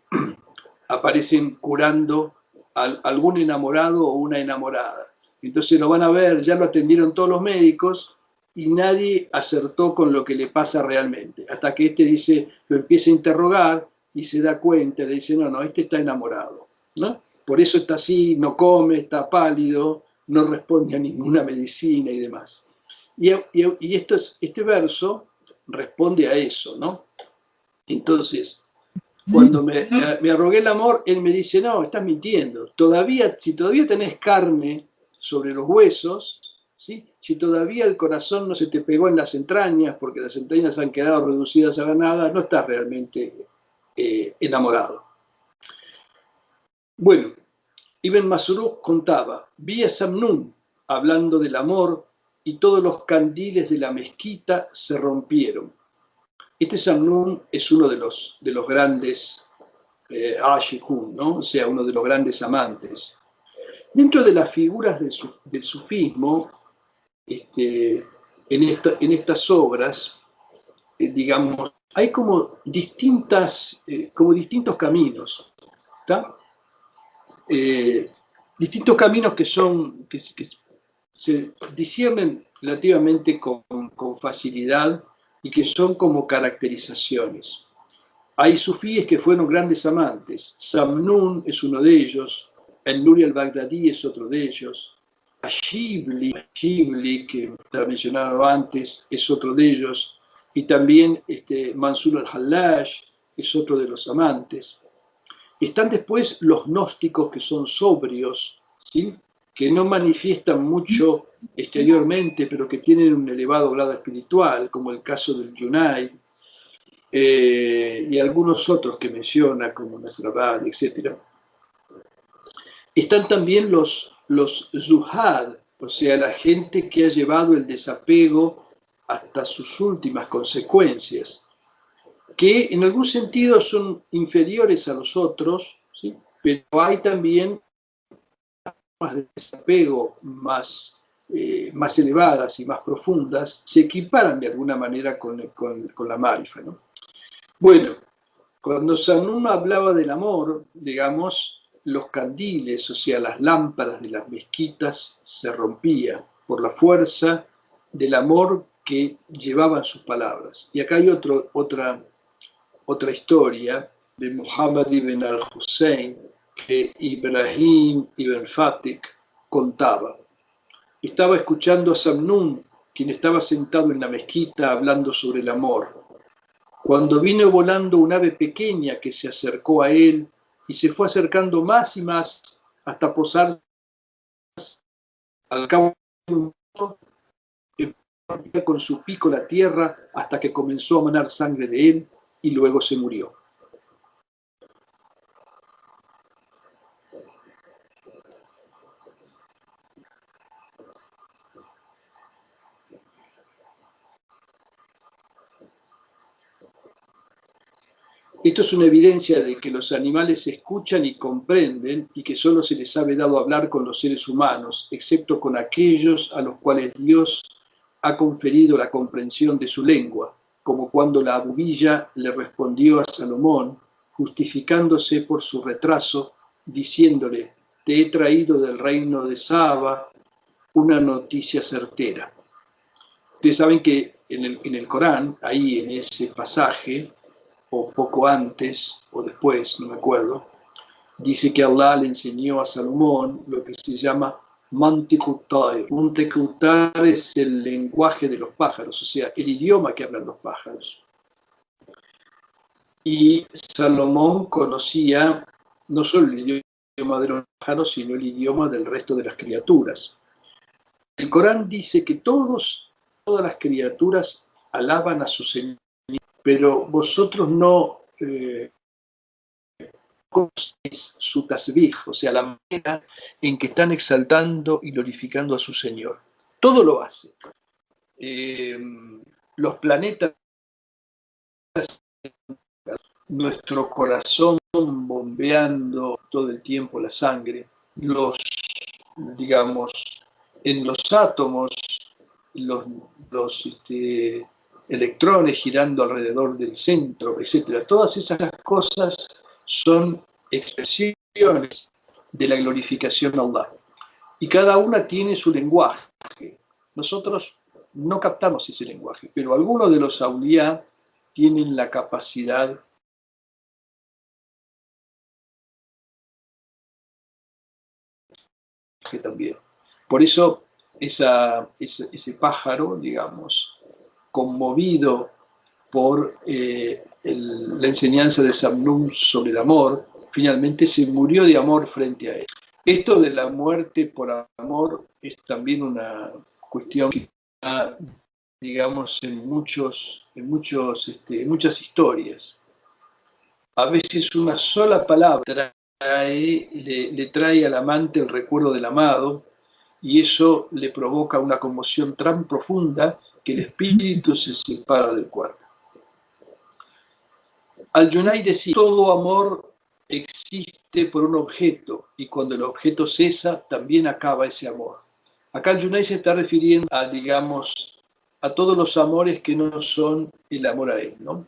Aparecen curando a algún enamorado o una enamorada. Entonces lo van a ver, ya lo atendieron todos los médicos y nadie acertó con lo que le pasa realmente. Hasta que dice, lo empieza a interrogar y se da cuenta, le dice, no, este está enamorado, ¿no? Por eso está así, no come, está pálido, no responde a ninguna medicina y demás. Y este verso responde a eso, ¿no? Entonces, cuando me arrogué el amor, él me dice, no, estás mintiendo. Si todavía tenés carne sobre los huesos, ¿sí? Si todavía el corazón no se te pegó en las entrañas, porque las entrañas han quedado reducidas a la nada, no estás realmente enamorado. Bueno, Ibn Masruq contaba, vi a Samnun hablando del amor y todos los candiles de la mezquita se rompieron. Este Samnun es uno de los grandes Ashikun, ¿no? O sea, uno de los grandes amantes. Dentro de las figuras del sufismo, en estas obras, digamos, hay como distintos caminos, ¿está? Distintos caminos que se disciernen relativamente con facilidad y que son como caracterizaciones. Hay sufíes que fueron grandes amantes. Samnun es uno de ellos, el Nuri al-Baghdadi es otro de ellos, Ashibli, que estaba mencionado antes, es otro de ellos, y también Mansur al-Hallaj es otro de los amantes. Están después los gnósticos que son sobrios, ¿sí? Que no manifiestan mucho exteriormente, pero que tienen un elevado grado espiritual, como el caso del Junaid, y algunos otros que menciona, como Nasrabad, etc. Están también los zuhad, o sea, la gente que ha llevado el desapego hasta sus últimas consecuencias, que en algún sentido son inferiores a los otros, ¿sí? Pero hay también formas de desapego más elevadas y más profundas, se equiparan de alguna manera con la marifa, ¿no? Bueno, cuando Samnun hablaba del amor, digamos, los candiles, o sea, las lámparas de las mezquitas, se rompían por la fuerza del amor que llevaban sus palabras. Y acá hay otra historia de Muhammad ibn al-Hussein que Ibrahim ibn Fatik contaba. Estaba escuchando a Samnun, quien estaba sentado en la mezquita hablando sobre el amor, cuando vino volando un ave pequeña que se acercó a él y se fue acercando más y más hasta posarse. Al cabo de un minuto, rompía con su pico la tierra hasta que comenzó a manar sangre de él y luego se murió. Esto es una evidencia de que los animales escuchan y comprenden y que solo se les ha dado hablar con los seres humanos, excepto con aquellos a los cuales Dios ha conferido la comprensión de su lengua, como cuando la abubilla le respondió a Salomón, justificándose por su retraso, diciéndole, te he traído del reino de Saba una noticia certera. Ustedes saben que en el Corán, ahí en ese pasaje, o poco antes o después, no me acuerdo, dice que Allah le enseñó a Salomón lo que se llama Mantiqut Tayr. Mantiqut Tayr es el lenguaje de los pájaros, o sea, el idioma que hablan los pájaros. Y Salomón conocía no solo el idioma de los pájaros, sino el idioma del resto de las criaturas. El Corán dice que todas las criaturas alaban a su Señor, pero vosotros no conocéis su tasbih, o sea, la manera en que están exaltando y glorificando a su Señor. Todo lo hace. Los planetas, nuestro corazón bombeando todo el tiempo la sangre, digamos, en los átomos, los, los electrones girando alrededor del centro, etc. Todas esas cosas son expresiones de la glorificación a Allah. Y cada una tiene su lenguaje. Nosotros no captamos ese lenguaje, pero algunos de los auliyá tienen la capacidad también. Por eso ese pájaro, digamos, conmovido por la enseñanza de Samnun sobre el amor, finalmente se murió de amor frente a él. Esto de la muerte por amor es también una cuestión que está, digamos, en muchas historias. A veces una sola palabra le trae al amante el recuerdo del amado, y eso le provoca una conmoción tan profunda que el espíritu se separa del cuerpo. Al-Junayd decía, todo amor existe por un objeto, y cuando el objeto cesa, también acaba ese amor. Acá Al-Junayd se está refiriendo a, digamos, a todos los amores que no son el amor a él, ¿no?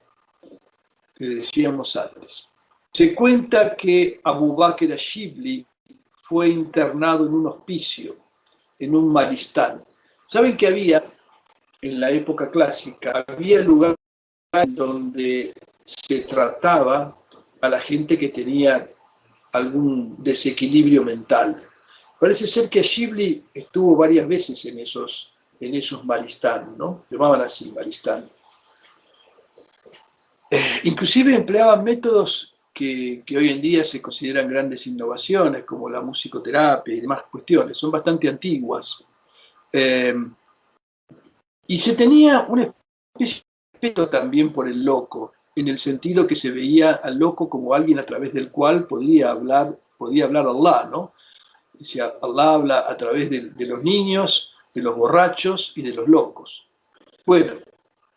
Que decíamos antes. Se cuenta que Abu Bakr al-Shibli fue internado en un hospicio, en un maristán. ¿Saben que había, en la época clásica, había lugares donde se trataba a la gente que tenía algún desequilibrio mental? Parece ser que Shibli estuvo varias veces en esos maristán, ¿no? Llamaban así, maristán. Inclusive empleaban métodos que hoy en día se consideran grandes innovaciones, como la musicoterapia y demás cuestiones. Son bastante antiguas. Y se tenía una especie de respeto también por el loco, en el sentido que se veía al loco como alguien a través del cual podía hablar Allah, ¿no? Decía, Allah habla a través de los niños, de los borrachos y de los locos. Bueno,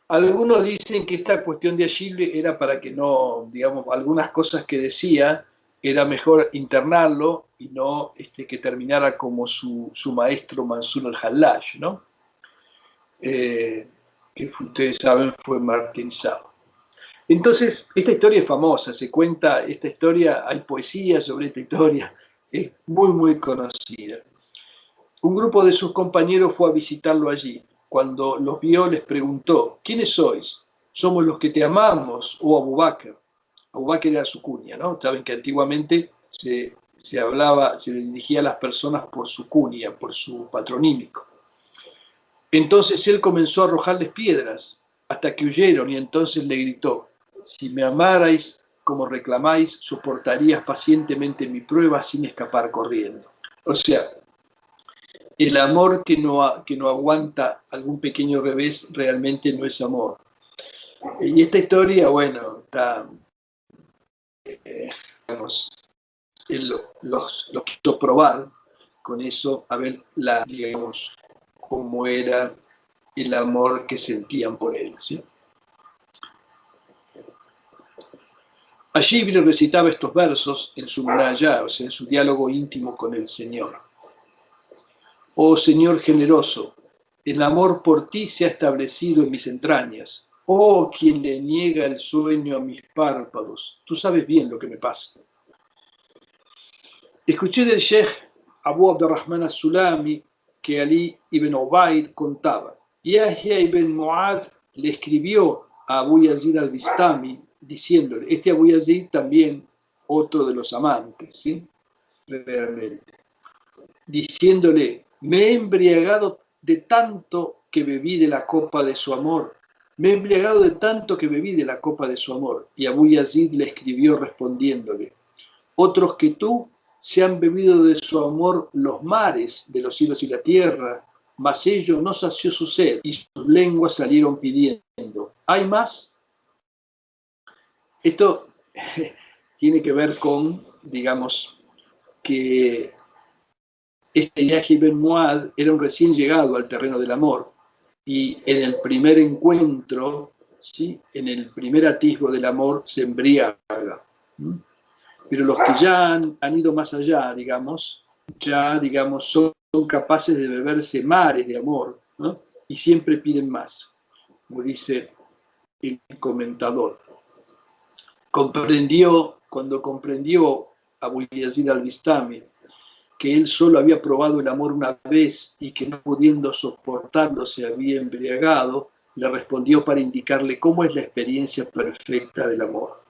algunos dicen que esta cuestión de Ashilbe era para que no, digamos, algunas cosas que decía, era mejor internarlo y no que terminara como su maestro Mansur al-Hallaj, ¿no? Que ustedes saben fue martirizado. Entonces, esta historia es famosa, se cuenta esta historia, hay poesía sobre esta historia, es muy, muy conocida. Un grupo de sus compañeros fue a visitarlo allí. Cuando los vio, les preguntó, ¿quiénes sois? ¿Somos los que te amamos o Abu Bakr? Abu Bakr era su cuña, ¿no? Saben que antiguamente se dirigía a las personas por su cuña, por su patronímico. Entonces él comenzó a arrojarles piedras hasta que huyeron, y entonces le gritó, si me amarais como reclamáis, soportarías pacientemente mi prueba sin escapar corriendo. O sea, el amor que no aguanta algún pequeño revés realmente no es amor. Y esta historia, bueno, está, digamos, él lo quiso probar con eso, a ver, digamos, cómo era el amor que sentían por él, ¿sí? Allí recitaba estos versos en su munayá, o sea, en su diálogo íntimo con el Señor. Oh Señor generoso, el amor por ti se ha establecido en mis entrañas. Oh quien le niega el sueño a mis párpados, tú sabes bien lo que me pasa. Escuché del Sheikh Abu Abdurrahman al-Sulami que Ali ibn Ubayd contaba. Yahya ibn Mu'adh le escribió a Abu Yazid al-Bistami diciéndole, este Abu Yazid también otro de los amantes, ¿sí? Realmente. Diciéndole, me he embriagado de tanto que bebí de la copa de su amor. Me he embriagado de tanto que bebí de la copa de su amor. Y Abu Yazid le escribió respondiéndole, otros que tú se han bebido de su amor los mares de los cielos y la tierra, mas ello no sació su sed y sus lenguas salieron pidiendo. ¿Hay más? Esto tiene que ver con, digamos, que este Yahya ibn Mu'adh era un recién llegado al terreno del amor, y en el primer encuentro, ¿sí? En el primer atisbo del amor se embriaga. Pero los que ya han ido más allá, digamos, ya, digamos, son capaces de beberse mares de amor, ¿no? Y siempre piden más, como dice el comentador. Cuando comprendió Abu Yazid al-Bistami que él solo había probado el amor una vez y que no pudiendo soportarlo se había embriagado, le respondió para indicarle cómo es la experiencia perfecta del amor.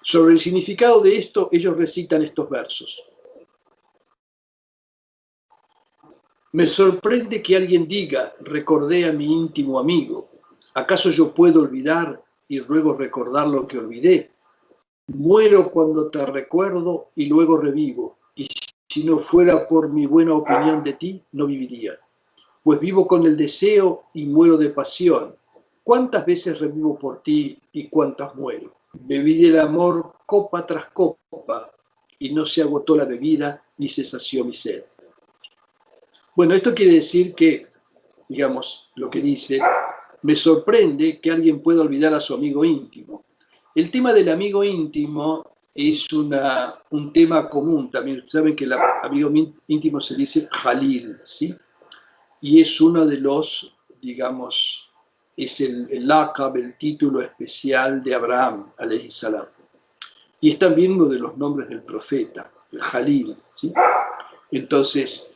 Sobre el significado de esto, ellos recitan estos versos. Me sorprende que alguien diga, recordé a mi íntimo amigo. ¿Acaso yo puedo olvidar y luego recordar lo que olvidé? Muero cuando te recuerdo y luego revivo, y si no fuera por mi buena opinión de ti, no viviría. Pues vivo con el deseo y muero de pasión. ¿Cuántas veces revivo por ti y cuántas muero? Bebí del amor copa tras copa, y no se agotó la bebida ni se sació mi sed. Bueno, esto quiere decir que, digamos, lo que dice, me sorprende que alguien pueda olvidar a su amigo íntimo. El tema del amigo íntimo es un tema común también. Saben que el amigo íntimo se dice Jalil, ¿sí? Y es uno de los, digamos, es el laqab, el título especial de Abraham, alayhi salam. Y es también uno de los nombres del profeta, el Jalil, ¿sí? Entonces,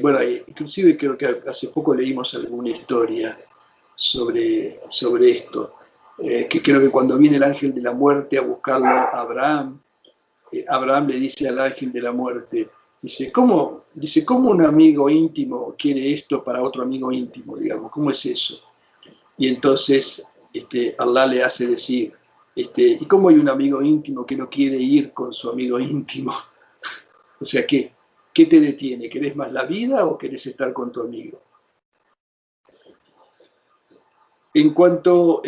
bueno, inclusive creo que hace poco leímos alguna historia sobre esto, que creo que cuando viene el ángel de la muerte a buscarlo a Abraham, Abraham le dice al ángel de la muerte, ¿cómo un amigo íntimo quiere esto para otro amigo íntimo, digamos? ¿Cómo es eso? Y entonces Allah le hace decir, ¿y cómo hay un amigo íntimo que no quiere ir con su amigo íntimo? O sea, ¿qué te detiene? ¿Querés más la vida o querés estar con tu amigo? En cuanto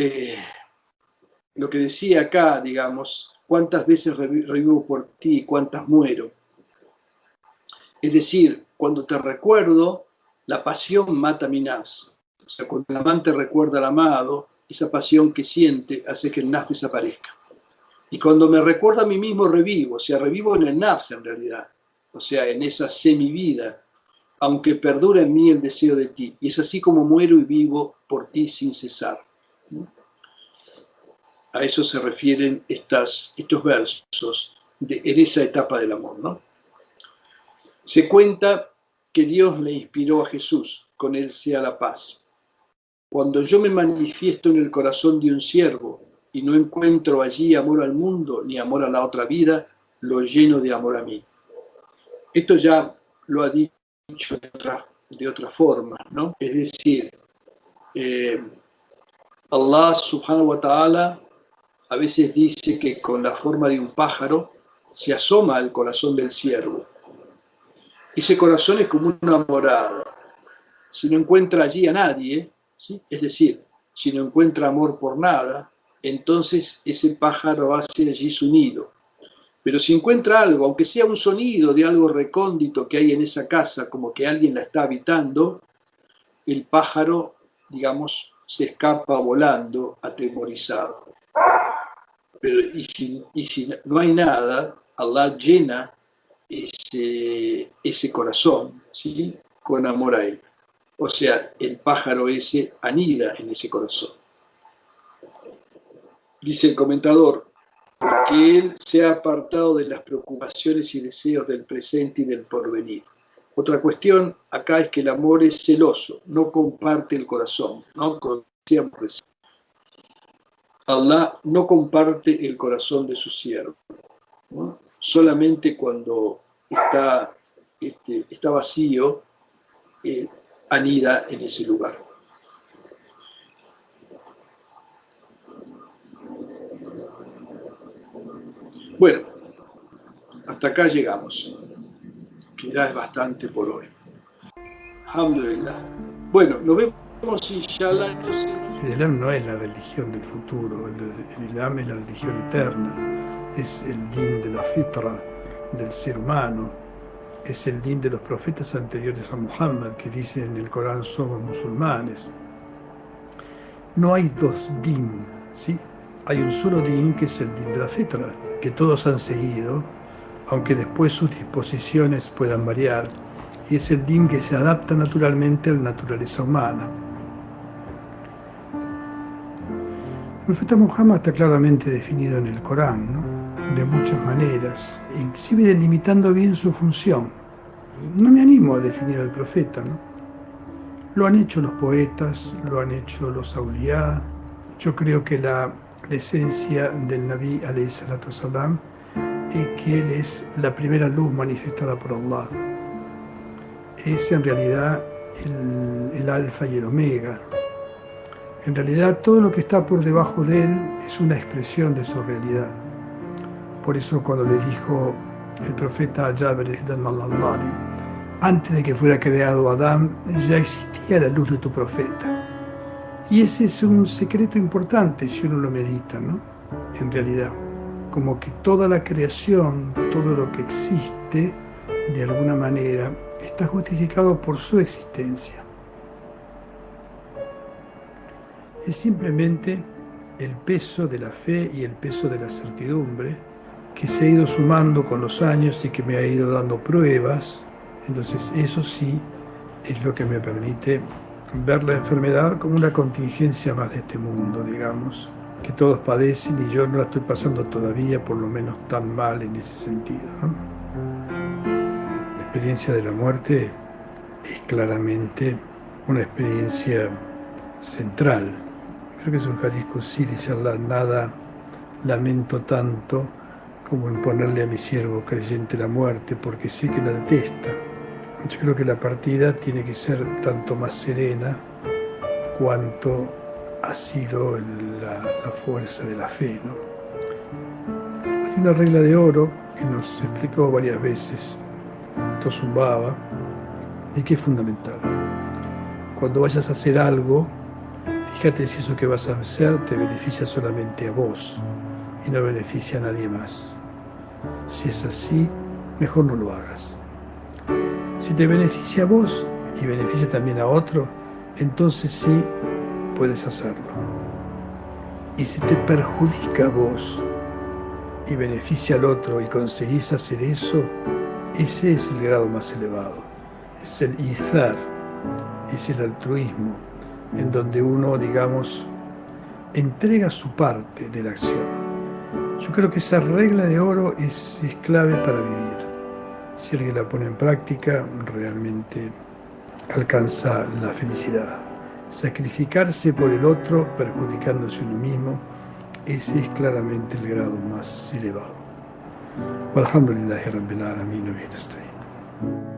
lo que decía acá, digamos, ¿cuántas veces revivo por ti y cuántas muero? Es decir, cuando te recuerdo, la pasión mata mi nafs. O sea, cuando el amante recuerda al amado, esa pasión que siente hace que el nafs desaparezca. Y cuando me recuerda a mí mismo, revivo. O sea, revivo en el nafs en realidad. O sea, en esa semivida, aunque perdura en mí el deseo de ti. Y es así como muero y vivo por ti sin cesar. A eso se refieren estos versos en esa etapa del amor, ¿no? Se cuenta que Dios le inspiró a Jesús, con él sea la paz. Cuando yo me manifiesto en el corazón de un siervo y no encuentro allí amor al mundo ni amor a la otra vida, lo lleno de amor a mí. Esto ya lo ha dicho de otra forma, ¿no? Es decir, Allah subhanahu wa ta'ala a veces dice que con la forma de un pájaro se asoma al corazón del siervo. Ese corazón es como una morada. Si no encuentra allí a nadie, ¿sí? Es decir, si no encuentra amor por nada, entonces ese pájaro hace allí su nido. Pero si encuentra algo, aunque sea un sonido de algo recóndito que hay en esa casa, como que alguien la está habitando, el pájaro, digamos, se escapa volando atemorizado. Pero y si no hay nada, Allah llena ese corazón, ¿sí? Con amor a él. O sea, el pájaro ese anida en ese corazón. Dice el comentador, que él se ha apartado de las preocupaciones y deseos del presente y del porvenir. Otra cuestión acá es que el amor es celoso, no comparte el corazón, ¿no? Allah no comparte el corazón de su siervo, ¿no? Solamente cuando está vacío, anida en ese lugar. Bueno, hasta acá llegamos, que ya es bastante por hoy. Alhamdulillah. Bueno, nos vemos inshallah. El Islam no es la religión del futuro, el Islam es la religión eterna, es el din de la fitra del ser humano, es el din de los profetas anteriores a Muhammad que dicen en el Corán somos musulmanes. No hay dos din, ¿sí? hay un solo din que es el din de la fitra, que todos han seguido, aunque después sus disposiciones puedan variar, y es el din que se adapta naturalmente a la naturaleza humana. El profeta Muhammad está claramente definido en el Corán, ¿no? De muchas maneras, inclusive delimitando bien su función. No me animo a definir al profeta, ¿no? Lo han hecho los poetas, lo han hecho los awliya. Yo creo que la esencia del Nabi alayhi salatu wasalam es que él es la primera luz manifestada por Allah. Es en realidad el alfa y el omega. En realidad todo lo que está por debajo de él es una expresión de su realidad. Por eso cuando le dijo el profeta a Jabir ibn al-Alladi, antes de que fuera creado Adán, ya existía la luz de tu profeta. Y ese es un secreto importante si uno lo medita, ¿no? En realidad, como que toda la creación, todo lo que existe, de alguna manera, está justificado por su existencia. Es simplemente el peso de la fe y el peso de la certidumbre que se ha ido sumando con los años y que me ha ido dando pruebas. Entonces eso sí es lo que me permite ver la enfermedad como una contingencia más de este mundo, digamos, que todos padecen y yo no la estoy pasando todavía por lo menos tan mal en ese sentido, ¿no? La experiencia de la muerte es claramente una experiencia central. Creo que es un hadith qudsi, dice Allah, nada lamento tanto como en ponerle a mi siervo creyente la muerte, porque sé que la detesta. Yo creo que la partida tiene que ser tanto más serena cuanto ha sido la fuerza de la fe, ¿no? Hay una regla de oro que nos explicó varias veces Tosun Baba y que es fundamental. Cuando vayas a hacer algo, fíjate si eso que vas a hacer te beneficia solamente a vos y no beneficia a nadie más. Si es así, mejor no lo hagas. Si te beneficia a vos y beneficia también a otro, entonces sí puedes hacerlo. Y si te perjudica a vos y beneficia al otro y conseguís hacer eso, ese es el grado más elevado. Es el izar, es el altruismo, en donde uno, digamos, entrega su parte de la acción. Yo creo que esa regla de oro es clave para vivir. Si alguien la pone en práctica, realmente alcanza la felicidad. Sacrificarse por el otro, perjudicándose uno mismo, ese es claramente el grado más elevado. Walhamdulillahi Rabbil Alamin wa bihi nasta'in.